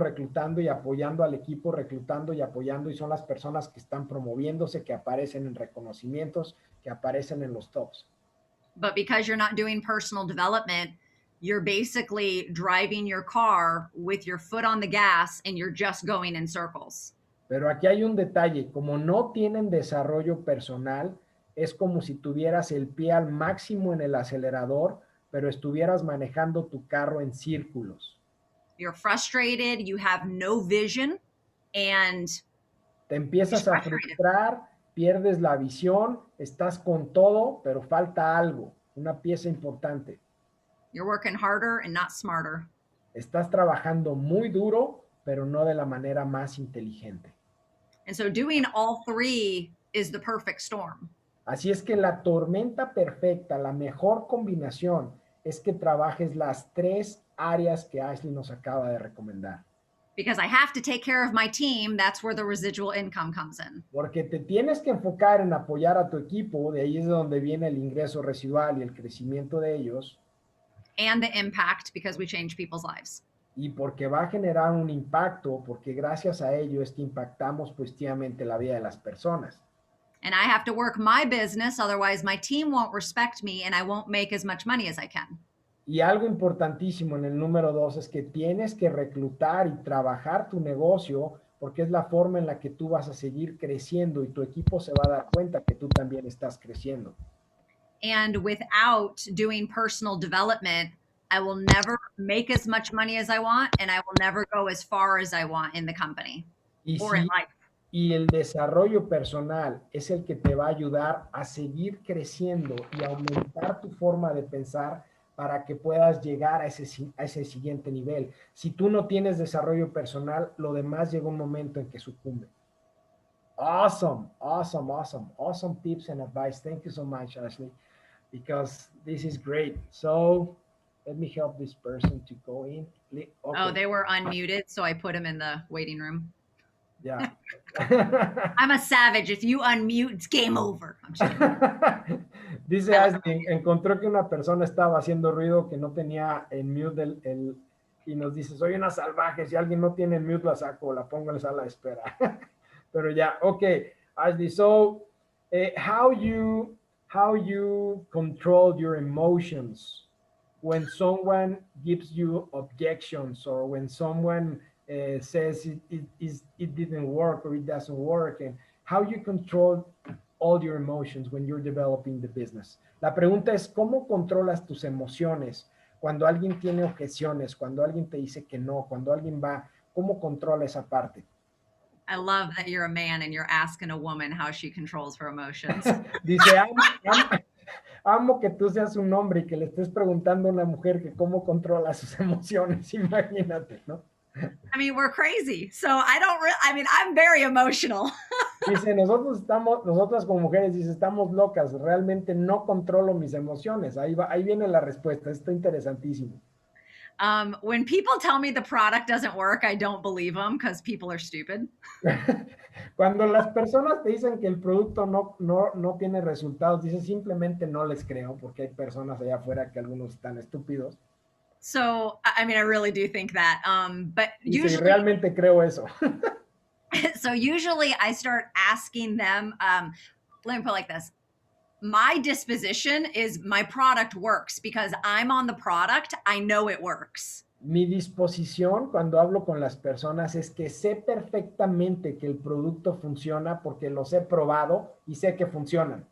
Speaker 1: y apoyando al equipo, reclutando y apoyando, y son las personas que están promoviéndose, que aparecen en reconocimientos, que aparecen en los tops.
Speaker 2: But because you're not doing personal development, you're basically driving your car with your foot on the gas and you're just going in circles.
Speaker 1: Pero aquí hay un detalle, como no tienen desarrollo personal, es como si tuvieras el pie al máximo en el acelerador, pero estuvieras manejando tu carro en círculos.
Speaker 2: You're frustrated, you have no vision, and
Speaker 1: te empiezas a frustrar, pierdes la visión, estás con todo, pero falta algo, una pieza importante.
Speaker 2: You're working harder and not smarter.
Speaker 1: Estás trabajando muy duro, pero no de la manera más inteligente.
Speaker 2: And so doing all three is the perfect storm.
Speaker 1: Así es que la tormenta perfecta, la mejor combinación, es que trabajes las tres áreas que Ashleigh nos acaba de recomendar.
Speaker 2: Because I have to take care of my team, that's where the residual income comes in.
Speaker 1: Porque te tienes que enfocar en apoyar a tu equipo, de ahí es donde viene el ingreso residual y el crecimiento de ellos.
Speaker 2: And the impact, because we change people's lives.
Speaker 1: Y porque va a generar un impacto, porque gracias a ello es que impactamos positivamente la vida de las personas.
Speaker 2: And I have to work my business, otherwise my team won't respect me and I won't make as much money as I can.
Speaker 1: Y algo importantísimo en el número 2 es que tienes que reclutar y trabajar tu negocio, porque es la forma en la que tú vas a seguir creciendo y tu equipo se va a dar cuenta que tú también estás creciendo.
Speaker 2: And without doing personal development, I will never make as much money as I want and I will never go as far as I want in the company or in life.
Speaker 1: Y el desarrollo personal es el que te va a ayudar a seguir creciendo y aumentar tu forma de pensar para que puedas llegar a ese siguiente nivel. Si tú no tienes desarrollo personal, lo demás llega un momento en que sucumbe. Awesome tips and advice. Thank you so much, Ashleigh, because this is great. So let me help this person to go in. Okay.
Speaker 2: Oh, they were unmuted, so I put them in the waiting room.
Speaker 1: Yeah.
Speaker 2: I'm a savage. If you unmute, it's game over. I'm just
Speaker 1: Dice Ashleigh, encontró que una persona estaba haciendo ruido que no tenía en mute y nos dice, soy una salvaje, si alguien no tiene en mute la saco, la pongo en la sala de espera. Pero ya, okay, Ashleigh, so how you control your emotions when someone gives you objections or when someone says it didn't work or it doesn't work, and how you control all your emotions when you're developing the business. La pregunta es, ¿cómo controlas tus emociones cuando alguien tiene objeciones, cuando alguien te dice que no, cuando alguien va? ¿Cómo controla esa parte?
Speaker 2: I love that you're a man and you're asking a woman how she controls her emotions.
Speaker 1: Dice, amo que tú seas un hombre y que le estés preguntando a una mujer que cómo controla sus emociones, imagínate, ¿no?
Speaker 2: I mean, we're crazy. So I'm very emotional.
Speaker 1: Dice, nosotras como mujeres, dice, estamos locas, realmente no controlo mis emociones. Ahí viene la respuesta, está interesantísimo.
Speaker 2: When people tell me the product doesn't work, I don't believe them because people are stupid.
Speaker 1: Cuando las personas te dicen que el producto no tiene resultados, dice simplemente no les creo, porque hay personas allá afuera que algunos están estúpidos.
Speaker 2: So, I mean, I really do think that. But
Speaker 1: Dice, y
Speaker 2: usually,
Speaker 1: realmente creo eso.
Speaker 2: so usually I start asking them, let me put it like this. My disposition is my product works because I'm on the product. I know it works.
Speaker 1: Mi disposición cuando hablo con las personas es que sé perfectamente que el producto funciona porque los he probado y sé que funcionan.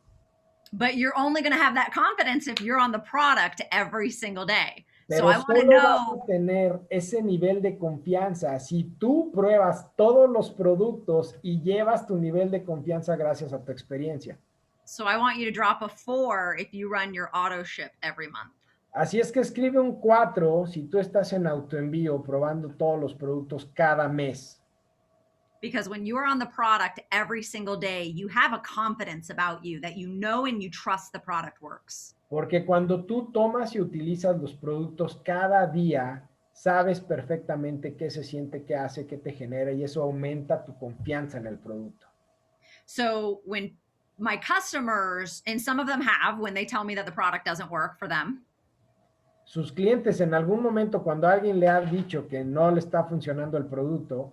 Speaker 2: But you're only going to have that confidence if you're on the product every single day. So
Speaker 1: Pero
Speaker 2: I want to
Speaker 1: solo vas
Speaker 2: know.
Speaker 1: a tener ese nivel de confianza si tú pruebas todos los productos y llevas tu nivel de confianza gracias a tu experiencia.
Speaker 2: So I want you to drop a 4 if you run your auto ship every month.
Speaker 1: Así es que escribe un 4 si tú estás en autoenvío probando todos los productos cada mes.
Speaker 2: Because when you are on the product every single day, you have a confidence about you that you know and you trust the product works.
Speaker 1: Porque cuando tú tomas y utilizas los productos cada día, sabes perfectamente qué se siente, qué hace, qué te genera y eso aumenta tu confianza en el producto.
Speaker 2: So when my customers, and some of them have, when they tell me that the product doesn't work for them,
Speaker 1: Sus clientes en algún momento cuando alguien le ha dicho que no le está funcionando el producto,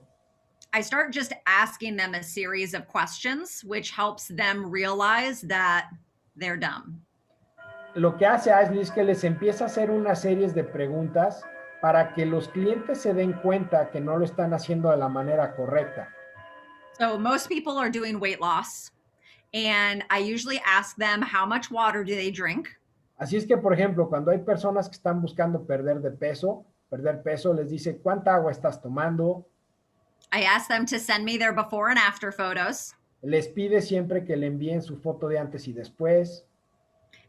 Speaker 2: I start just asking them a series of questions, which helps them realize that they're dumb.
Speaker 1: lo que hace Ashleigh es que les empieza a hacer una serie de preguntas para que los clientes se den cuenta que no lo están haciendo de la manera correcta.
Speaker 2: So most people are doing weight loss, and I usually ask them how much water do they drink.
Speaker 1: Así es que, por ejemplo, cuando hay personas que están buscando perder peso, les dice, ¿cuánta agua estás tomando?
Speaker 2: I ask them to send me their before and after photos.
Speaker 1: Les pide siempre que le envíen su foto de antes y después.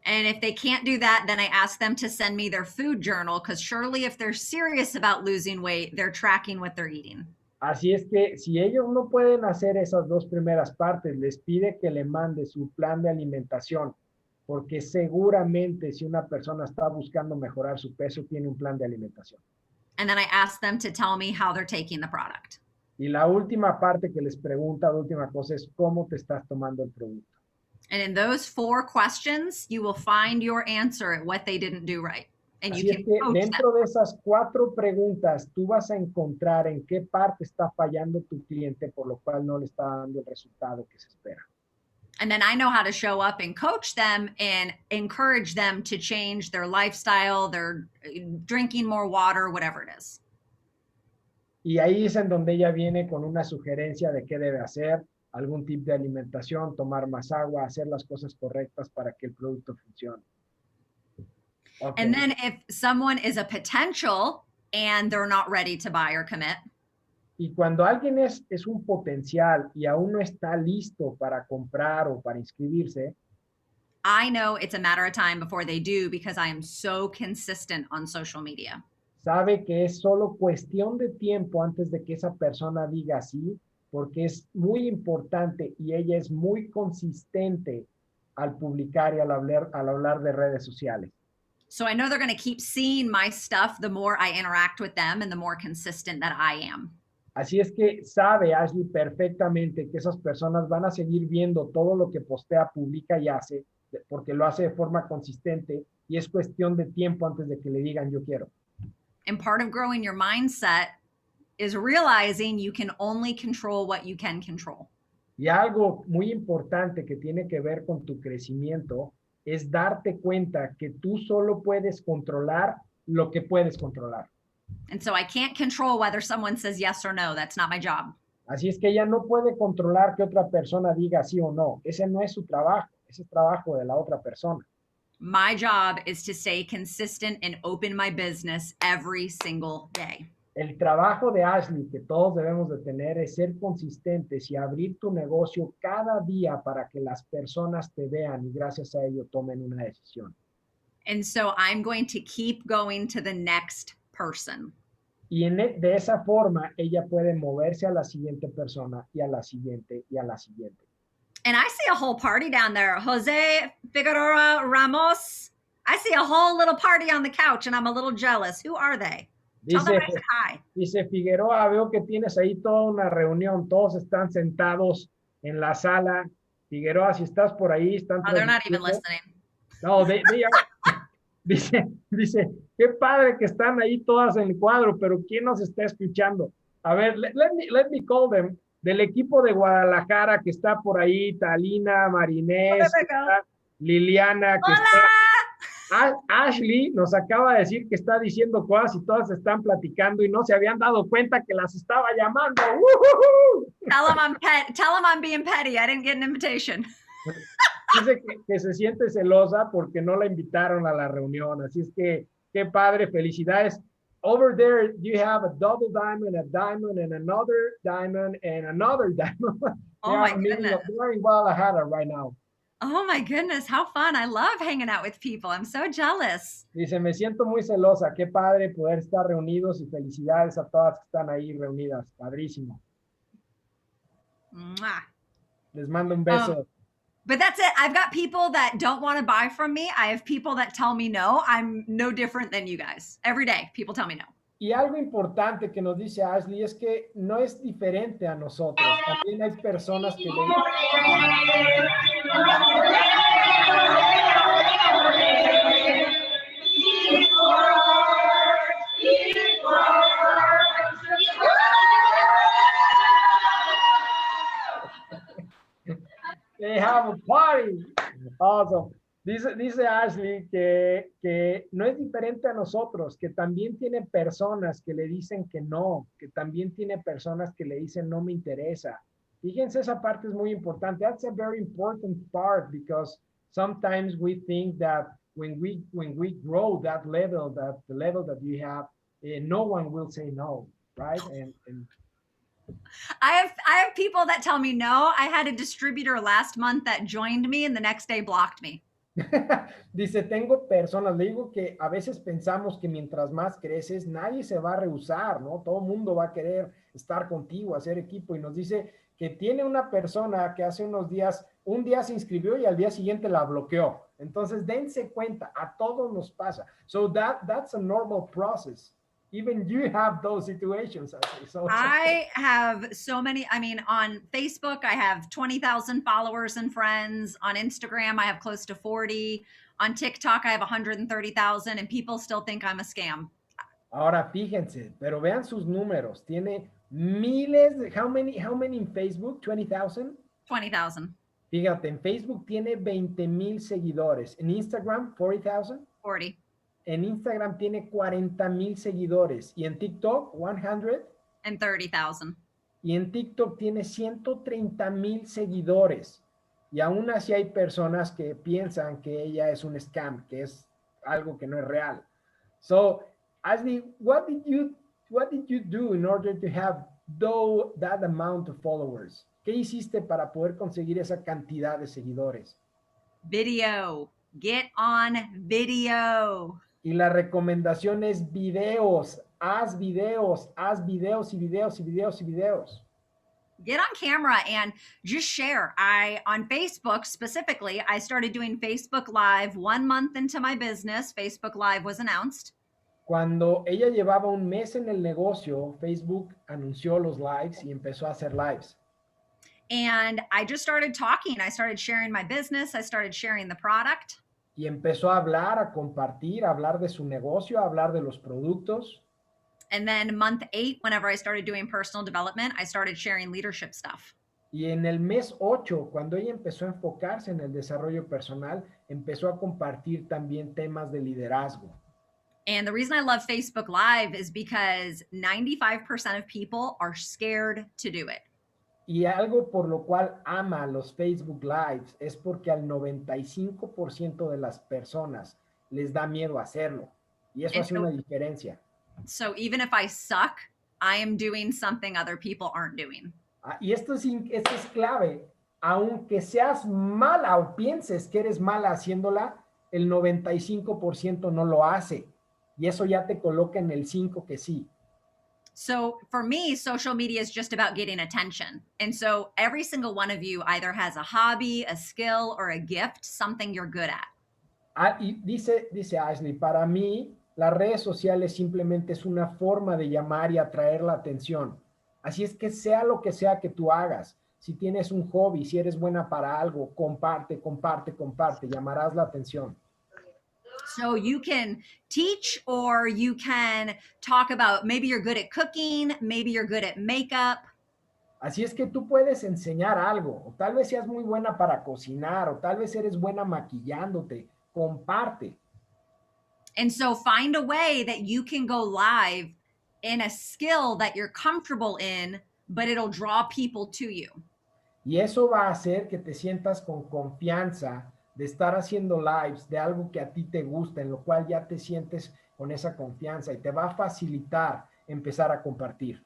Speaker 2: And if they can't do that, then I ask them to send me their food journal because surely if they're serious about losing weight, they're tracking what they're eating.
Speaker 1: Así es que si ellos no pueden hacer esas dos primeras partes, les pide que le mande su plan de alimentación, porque seguramente si una persona está buscando mejorar su peso, tiene un plan de alimentación.
Speaker 2: And then I ask them to tell me how they're taking the product.
Speaker 1: Y la última parte que les pregunta, la última cosa es cómo te estás tomando el producto.
Speaker 2: And in those 4 questions, you will find your answer at what they didn't do right. And
Speaker 1: Así
Speaker 2: you
Speaker 1: es
Speaker 2: can
Speaker 1: que
Speaker 2: coach
Speaker 1: dentro
Speaker 2: them.
Speaker 1: de esas 4 preguntas, tú vas a encontrar en qué parte está fallando tu cliente, por lo cual no le está dando el resultado que se espera.
Speaker 2: And then I know how to show up and coach them and encourage them to change their lifestyle, their drinking more water, whatever it is.
Speaker 1: Y ahí es en donde ella viene con una sugerencia de qué debe hacer, algún tip de alimentación, tomar más agua, hacer las cosas correctas para que el producto funcione. Okay.
Speaker 2: And then if someone is a potential and they're not ready to buy or commit,
Speaker 1: Y cuando alguien es un potencial y aún no está listo para comprar o para inscribirse,
Speaker 2: I know it's a matter of time before they do because I am so consistent on social media.
Speaker 1: sabe que es solo cuestión de tiempo antes de que esa persona diga sí, porque es muy importante y ella es muy consistente al publicar y al hablar de redes sociales.
Speaker 2: So I know they're going to keep seeing my stuff the more I interact with them and the more consistent that I am.
Speaker 1: Así es que sabe Ashleigh perfectamente que esas personas van a seguir viendo todo lo que postea, publica y hace, porque lo hace de forma consistente y es cuestión de tiempo antes de que le digan yo quiero.
Speaker 2: And part of growing your mindset is realizing you can only control what you can control.
Speaker 1: Y algo muy importante que tiene que ver con tu crecimiento es darte cuenta que tú solo puedes controlar lo que puedes controlar.
Speaker 2: And so I can't control whether someone says yes or no. That's not my job.
Speaker 1: Así es que ella no puede controlar que otra persona diga sí o no. Ese no es su trabajo, ese es trabajo de la otra persona.
Speaker 2: My job is to stay consistent and open my business every single day.
Speaker 1: El trabajo de Ashleigh que todos debemos de tener es ser consistentes y abrir tu negocio cada día para que las personas te vean y gracias a ello tomen una decisión.
Speaker 2: And so I'm going to keep going to the next person.
Speaker 1: Y de esa forma, ella puede moverse a la siguiente persona y a la siguiente y a la siguiente.
Speaker 2: And I see a whole party down there. Jose Figueroa Ramos. I see a whole little party on the couch and I'm a little jealous. Who are they? Tell them I said hi.
Speaker 1: Dice Figueroa, veo que tienes ahí toda una reunión. Todos están sentados en la sala. Figueroa, si estás por ahí, están...
Speaker 2: Oh, they're not even listening.
Speaker 1: No, dice, qué padre que están ahí todas en el cuadro, pero ¿quién nos está escuchando? A ver, let me call them. Del equipo de Guadalajara que está por ahí, Talina, Marinés, Liliana, que está, Ashleigh nos acaba de decir que está diciendo cosas y todas están platicando y no se habían dado cuenta que las estaba llamando.
Speaker 2: Tell them I'm being petty. I didn't get an invitation.
Speaker 1: Dice que se siente celosa porque no la invitaron a la reunión. Así es que, qué padre, felicidades. Over there, you have a double diamond, and another diamond, and another diamond.
Speaker 2: Oh my goodness.
Speaker 1: They're in Guadalajara right now.
Speaker 2: Oh my goodness, how fun. I love hanging out with people. I'm so jealous.
Speaker 1: Dice, me siento muy celosa. Qué padre poder estar reunidos y felicidades a todas que están ahí reunidas. Padrísimo.
Speaker 2: Mwah.
Speaker 1: Les mando un beso.
Speaker 2: But that's it. I've got people that don't want to buy from me. I have people that tell me no. I'm no different than you guys. Every day, people tell me no.
Speaker 1: Y algo importante que nos dice Ashleigh es que no es diferente a nosotros. También hay personas que le They have a party. Awesome. Dice Ashleigh que no es diferente a nosotros, que también tiene personas que le dicen que no, que también tiene personas que le dicen no me interesa. Fíjense, esa parte es muy importante. That's a very important part because sometimes we think that when we grow that level, that the level that you have, no one will say no, right? And
Speaker 2: I have people that tell me no. I had a distributor last month that joined me and the next day blocked me.
Speaker 1: Dice, tengo personas, le digo que a veces pensamos que mientras más creces, nadie se va a rehusar, ¿no? Todo el mundo va a querer estar contigo, hacer equipo, y nos dice que tiene una persona que hace unos días, un día se inscribió y al día siguiente la bloqueó. Entonces, dense cuenta, a todos nos pasa. So that's a normal process. Even you have those situations.
Speaker 2: I have so many. I mean, on Facebook, I have 20,000 followers and friends. On Instagram, I have close to 40. On TikTok, I have 130,000, and people still think I'm a scam.
Speaker 1: Ahora, fíjense, pero vean sus números. Tiene miles de... How many in Facebook? 20,000?
Speaker 2: 20,000.
Speaker 1: Fíjate, en Facebook tiene 20,000 seguidores. En Instagram, 40,000?
Speaker 2: 40.
Speaker 1: En Instagram tiene 40,000 seguidores. Y en TikTok,
Speaker 2: 130,000.
Speaker 1: Y en TikTok tiene 130,000 seguidores. Y aún así hay personas que piensan que ella es un scam, que es algo que no es real. So, Ashleigh, what did you do in order to have that amount of followers? ¿Qué hiciste para poder conseguir esa cantidad de seguidores?
Speaker 2: Video. Get on video.
Speaker 1: Y la recomendación es videos. Haz videos y videos y videos y videos.
Speaker 2: Get on camera and just share. On Facebook specifically, I started doing Facebook Live 1 month into my business. Facebook Live was announced.
Speaker 1: Cuando ella llevaba un mes en el negocio, Facebook anunció los lives y empezó a hacer lives.
Speaker 2: And I just started talking. I started sharing my business. I started sharing the product.
Speaker 1: Y empezó a hablar, a compartir, a hablar de su negocio, a hablar de los productos.
Speaker 2: And then month 8, whenever I started doing personal development, I started sharing leadership stuff.
Speaker 1: Y en el mes 8, cuando ella empezó a enfocarse en el desarrollo personal, empezó a compartir también temas de liderazgo.
Speaker 2: And the reason I love Facebook Live is because 95% of people are scared to do it.
Speaker 1: Y algo por lo cual ama los Facebook Lives es porque al 95% de las personas les da miedo hacerlo. Y eso hace una diferencia.
Speaker 2: So even if I suck, I am doing something other people aren't doing.
Speaker 1: Y esto es clave. Aunque seas mala o pienses que eres mala haciéndola, el 95% no lo hace. Y eso ya te coloca en el 5 que sí.
Speaker 2: So for me, social media is just about getting attention. And so every single one of you either has a hobby, a skill, or a gift, something you're good at.
Speaker 1: Y dice Ashleigh, para mí las redes sociales simplemente es una forma de llamar y atraer la atención. Así es que sea lo que sea que tú hagas, si tienes un hobby, si eres buena para algo, comparte, comparte, comparte, llamarás la atención.
Speaker 2: So you can teach, or you can talk about, maybe you're good at cooking, maybe you're good at makeup.
Speaker 1: Así es que tú puedes enseñar algo, o tal vez seas muy buena para cocinar, o tal vez eres buena maquillándote, comparte.
Speaker 2: And so find a way that you can go live in a skill that you're comfortable in, but it'll draw people to you.
Speaker 1: Y eso va a hacer que te sientas con confianza de estar haciendo lives de algo que a ti te gusta, en lo cual ya te sientes con esa confianza y te va a facilitar empezar a compartir.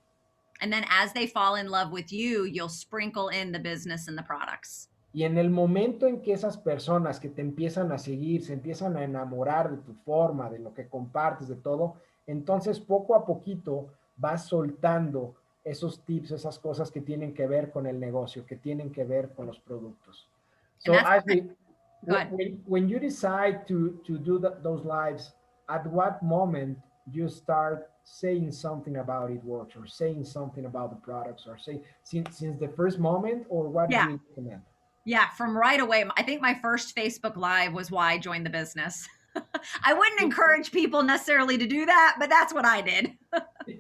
Speaker 2: And then as they fall in love with you, you'll sprinkle in the business and the products.
Speaker 1: Y en el momento en que esas personas que te empiezan a seguir, se empiezan a enamorar de tu forma, de lo que compartes, de todo, entonces poco a poquito vas soltando esos tips, esas cosas que tienen que ver con el negocio, que tienen que ver con los productos. So, Ashleigh, when you decide to do those lives, at what moment you start saying something about it works, or saying something about the products, or say since the first moment, or what do you recommend?
Speaker 2: Yeah, from right away. I think my first Facebook Live was why I joined the business. I wouldn't encourage people necessarily to do that, but that's what I did.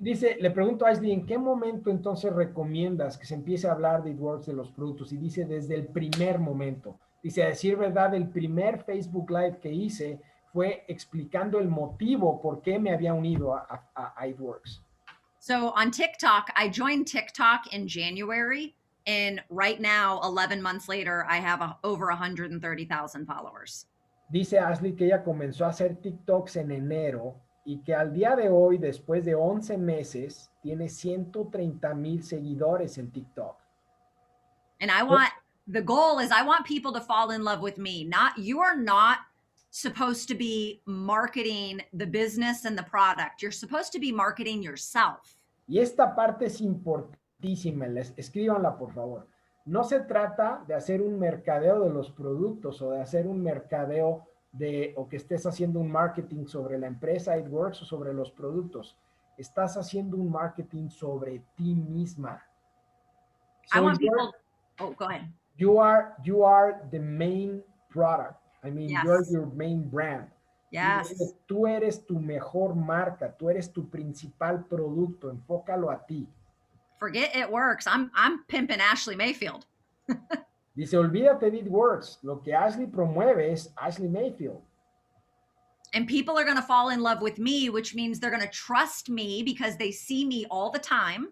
Speaker 1: Dice, le pregunto a Ashleigh, ¿en qué momento entonces recomiendas que se empiece a hablar de It Works, de los productos? Y dice, desde el primer momento. Dice, a decir verdad, el primer Facebook Live que hice fue explicando el motivo por qué me había unido a It Works.
Speaker 2: So on TikTok, I joined TikTok in January. And right now, 11 months later, I have over 130,000 followers.
Speaker 1: Dice Ashleigh que ella comenzó a hacer TikToks en enero y que al día de hoy, después de 11 meses, tiene 130,000 seguidores en TikTok.
Speaker 2: And the goal is I want people to fall in love with me. You are not supposed to be marketing the business and the product. You're supposed to be marketing yourself.
Speaker 1: Y esta parte es importante. Escríbanla por favor. No se trata de hacer un mercadeo de los productos o de hacer un mercadeo o que estés haciendo un marketing sobre la empresa It Works o sobre los productos. Estás haciendo un marketing sobre ti misma.
Speaker 2: So I want people. Oh, go ahead.
Speaker 1: You are the main product. I mean,
Speaker 2: yes.
Speaker 1: You're your main brand.
Speaker 2: Yes.
Speaker 1: Tú eres tu mejor marca. Tú eres tu principal producto. Enfócalo a ti.
Speaker 2: Forget It Works. I'm pimping Ashleigh Mayfield.
Speaker 1: Dice, olvídate de It Works. Lo que Ashleigh promueve es Ashleigh Mayfield.
Speaker 2: And people are going to fall in love with me, which means they're going to trust me because they see me all the time.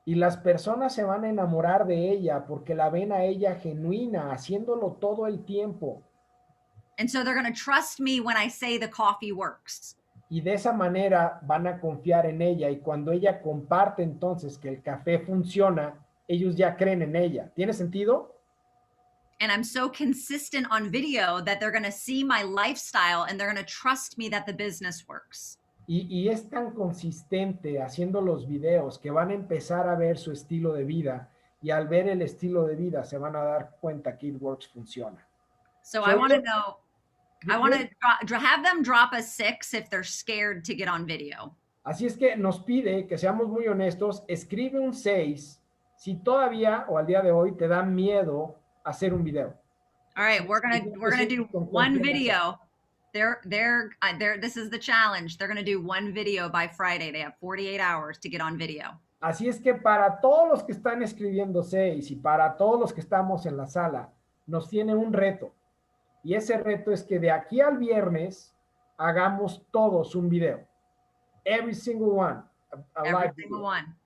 Speaker 1: Y las personas se van a enamorar de ella porque la ven a ella genuina, haciéndolo todo el tiempo.
Speaker 2: And so they're going to trust me when I say the coffee works.
Speaker 1: Y de esa manera van a confiar en ella, y cuando ella comparte entonces que el café funciona, ellos ya creen en ella. ¿Tiene sentido?
Speaker 2: And I'm so consistent on video that they're going to see my lifestyle and they're going to trust me that the business works.
Speaker 1: Y es tan consistente haciendo los videos que van a empezar a ver su estilo de vida, y al ver el estilo de vida se van a dar cuenta que It Works funciona.
Speaker 2: So I want to know, I want to have them drop a 6 if they're scared to get on video.
Speaker 1: Así es que nos pide que seamos muy honestos. Escribe un 6 si todavía o al día de hoy te da miedo hacer un video.
Speaker 2: All right, we're gonna do one video. This is the challenge. They're gonna do one video by Friday. They have 48 hours to get on video.
Speaker 1: Así es que para todos los que están escribiendo 6 y para todos los que estamos en la sala, nos tiene un reto. Y ese reto es que de aquí al viernes hagamos todos un video. Every single one.
Speaker 2: Every single one.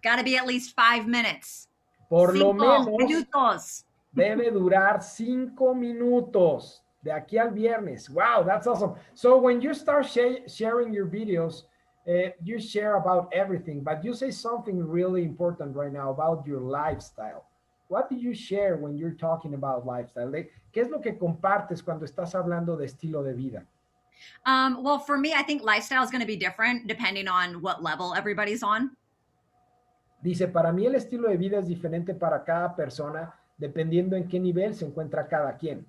Speaker 2: Got to be at least 5 minutes.
Speaker 1: Por lo menos
Speaker 2: minutos.
Speaker 1: Debe durar 5 minutos de aquí al viernes. Wow, that's awesome. So when you start sharing your videos, you share about everything, but you say something really important right now about your lifestyle. What do you share when you're talking about lifestyle? ¿Qué es lo que compartes cuando estás hablando de estilo de vida?
Speaker 2: Well, for me, I think lifestyle is going to be different depending on what level everybody's on.
Speaker 1: Dice, para mí el estilo de vida es diferente para cada persona, dependiendo en qué nivel se encuentra cada quien.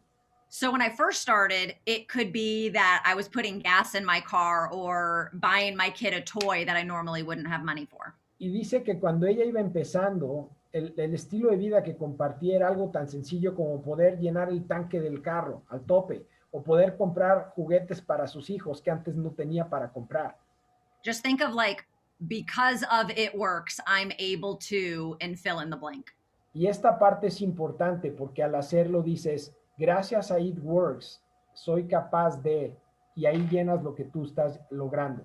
Speaker 2: So when I first started, it could be that I was putting gas in my car or buying my kid a toy that I normally wouldn't have money for.
Speaker 1: Y dice que cuando ella iba empezando, el estilo de vida que compartía era algo tan sencillo como poder llenar el tanque del carro al tope o poder comprar juguetes para sus hijos que antes no tenía para comprar.
Speaker 2: Just think of like, because of it works, I'm able to, and fill in the blank.
Speaker 1: Y esta parte es importante porque al hacerlo dices, gracias a It Works, soy capaz de, y ahí llenas lo que tú estás logrando.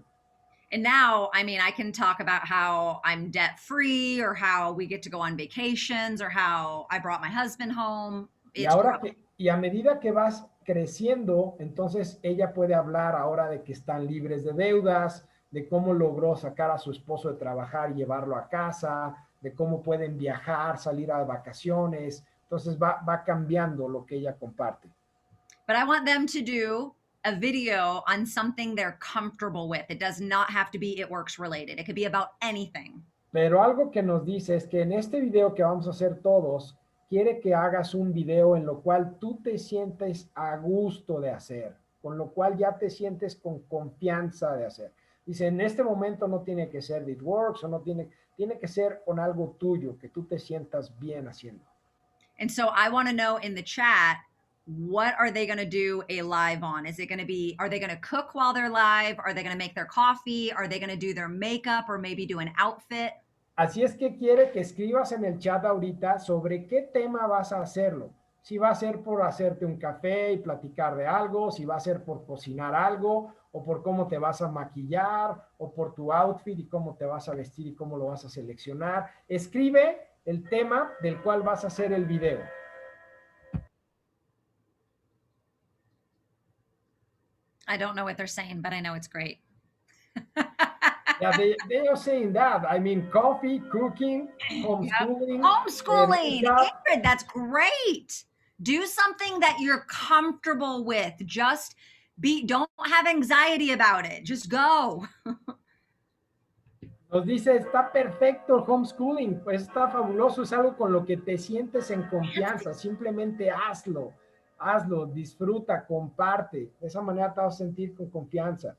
Speaker 2: And now, I mean, I can talk about how I'm debt free or how we get to go on vacations or how I brought my husband home.
Speaker 1: Y a medida que vas creciendo, entonces ella puede hablar ahora de que están libres de deudas, de cómo logró sacar a su esposo de trabajar y llevarlo a casa, de cómo pueden viajar, salir a vacaciones. Entonces va cambiando lo que ella comparte.
Speaker 2: But I want them to do a video on something they're comfortable with. It does not have to be It Works related. It could be about anything.
Speaker 1: Pero algo que nos dice es que en este video que vamos a hacer todos, quiere que hagas un video en lo cual tú te sientes a gusto de hacer, con lo cual ya te sientes con confianza de hacer. Dice, en este momento no tiene que ser It Works o no tiene que ser con algo tuyo, que tú te sientas bien haciendo.
Speaker 2: And so I want to know in the chat, what are they going to do a live on? Is it going to be, are they going to cook while they're live? Are they going to make their coffee? Are they going to do their makeup or maybe do an outfit?
Speaker 1: Así es que quiere que escribas en el chat ahorita sobre qué tema vas a hacerlo. Si va a ser por hacerte un café y platicar de algo, si va a ser por cocinar algo, o por cómo te vas a maquillar, o por tu outfit y cómo te vas a vestir y cómo lo vas a seleccionar. Escribe el tema del cual vas a hacer el video.
Speaker 2: I don't know what they're saying, but I know it's great.
Speaker 1: Yeah, they are saying that. I mean, coffee, cooking, homeschooling.
Speaker 2: Yep. Homeschooling. Ingrid, that's great. Do something that you're comfortable with. Just don't have anxiety about it. Just go.
Speaker 1: Nos dice, está perfecto el homeschooling, pues está fabuloso, es algo con lo que te sientes en confianza, simplemente hazlo, disfruta, comparte, de esa manera te vas a sentir con confianza.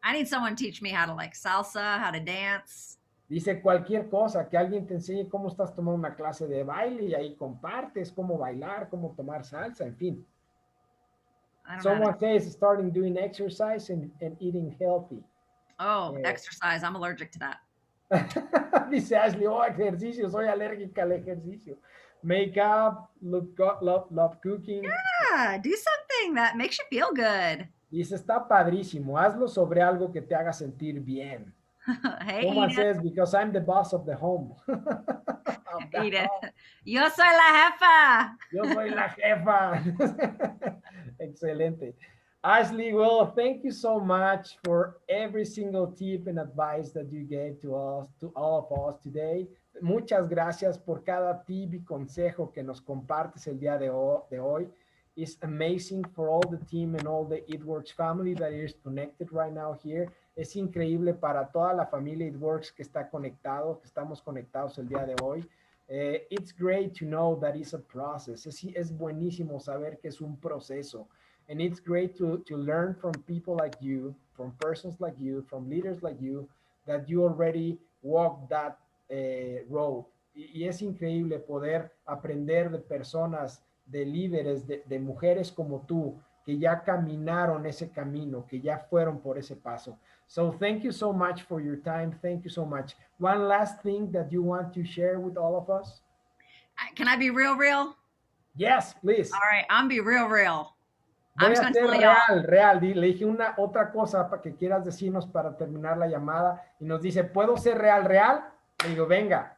Speaker 2: I need someone to teach me how to like salsa, how to dance.
Speaker 1: Dice cualquier cosa, que alguien te enseñe cómo estás tomando una clase de baile y ahí compartes cómo bailar, cómo tomar salsa, en fin. Someone says starting doing exercise and eating healthy.
Speaker 2: Oh, exercise. I'm allergic to that.
Speaker 1: Dice Ashleigh, ejercicio, soy alérgica al ejercicio. Makeup, love cooking.
Speaker 2: Yeah, do something that makes you feel good.
Speaker 1: Dice, está padrísimo, hazlo sobre algo que te haga sentir bien.
Speaker 2: Hey,
Speaker 1: Someone says, because I'm the boss of the home.
Speaker 2: Edith, yo soy la jefa.
Speaker 1: Yo soy la jefa. Excelente. Ashleigh, well, thank you so much for every single tip and advice that you gave to us, to all of us today. Muchas gracias por cada tip y consejo que nos compartes el día de hoy. It's amazing for all the team and all the It Works family that is connected right now here. Es increíble para toda la familia It Works que está conectado, que estamos conectados el día de hoy. It's great to know that it's a process. Es buenísimo saber que es un proceso. And it's great to learn from people like you, from persons like you, from leaders like you, that you already walked that road. Y es increíble poder aprender de personas, de líderes, de mujeres como tú, que ya caminaron ese camino, que ya fueron por ese paso. So thank you so much for your time. Thank you so much. One last thing that you want to share with all of us?
Speaker 2: Can I be real?
Speaker 1: Yes, please.
Speaker 2: All right, I'm be real.
Speaker 1: Voy a ser real. Le dije una otra cosa para que quieras decirnos para terminar la llamada y nos dice, ¿puedo ser real? Le digo, venga.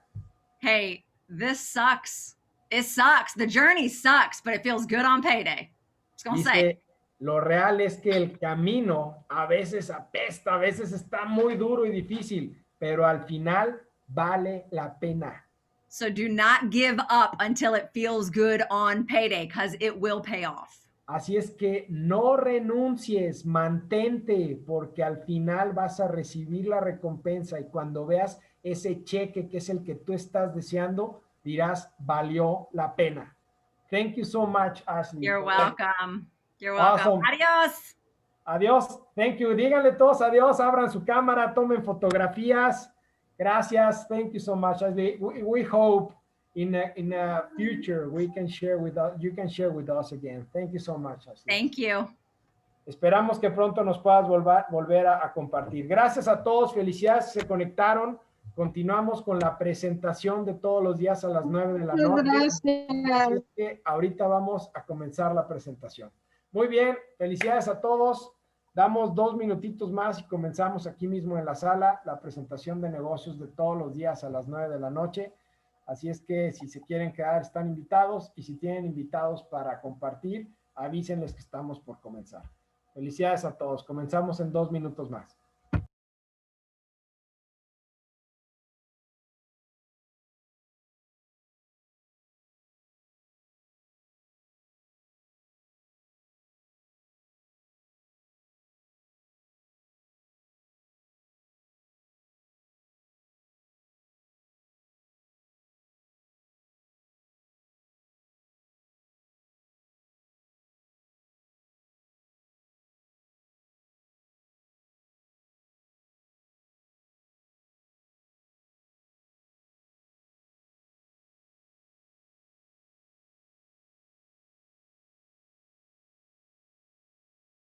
Speaker 2: Hey, this sucks. It sucks. The journey sucks, but it feels good on payday. Just gonna say.
Speaker 1: Lo real es que el camino a veces apesta, a veces está muy duro y difícil, pero al final vale la pena.
Speaker 2: So do not give up until it feels good on payday, because it will pay off.
Speaker 1: Así es que no renuncies, mantente, porque al final vas a recibir la recompensa y cuando veas ese cheque que es el que tú estás deseando, dirás, valió la pena. Thank you so much, Ashleigh.
Speaker 2: You're welcome. You're welcome.
Speaker 1: Awesome.
Speaker 2: Adiós.
Speaker 1: Adiós. Thank you. Díganle todos adiós. Abran su cámara, tomen fotografías. Gracias. Thank you so much, Ashleigh. We hope in a future we can share with us. You can share with us again. Thank you so much, Ashleigh.
Speaker 2: Thank you.
Speaker 1: Esperamos que pronto nos puedas volver a compartir. Gracias a todos. Felicidades si se conectaron. Continuamos con la presentación de todos los días a las 9 de la noche.
Speaker 3: Gracias.
Speaker 1: Así que ahorita vamos a comenzar la presentación. Muy bien, felicidades a todos. Damos 2 minutitos más y comenzamos aquí mismo en la sala la presentación de negocios de todos los días a las 9 de la noche. Así es que si se quieren quedar, están invitados, y si tienen invitados para compartir, avísenles que estamos por comenzar. Felicidades a todos. Comenzamos en 2 minutos más.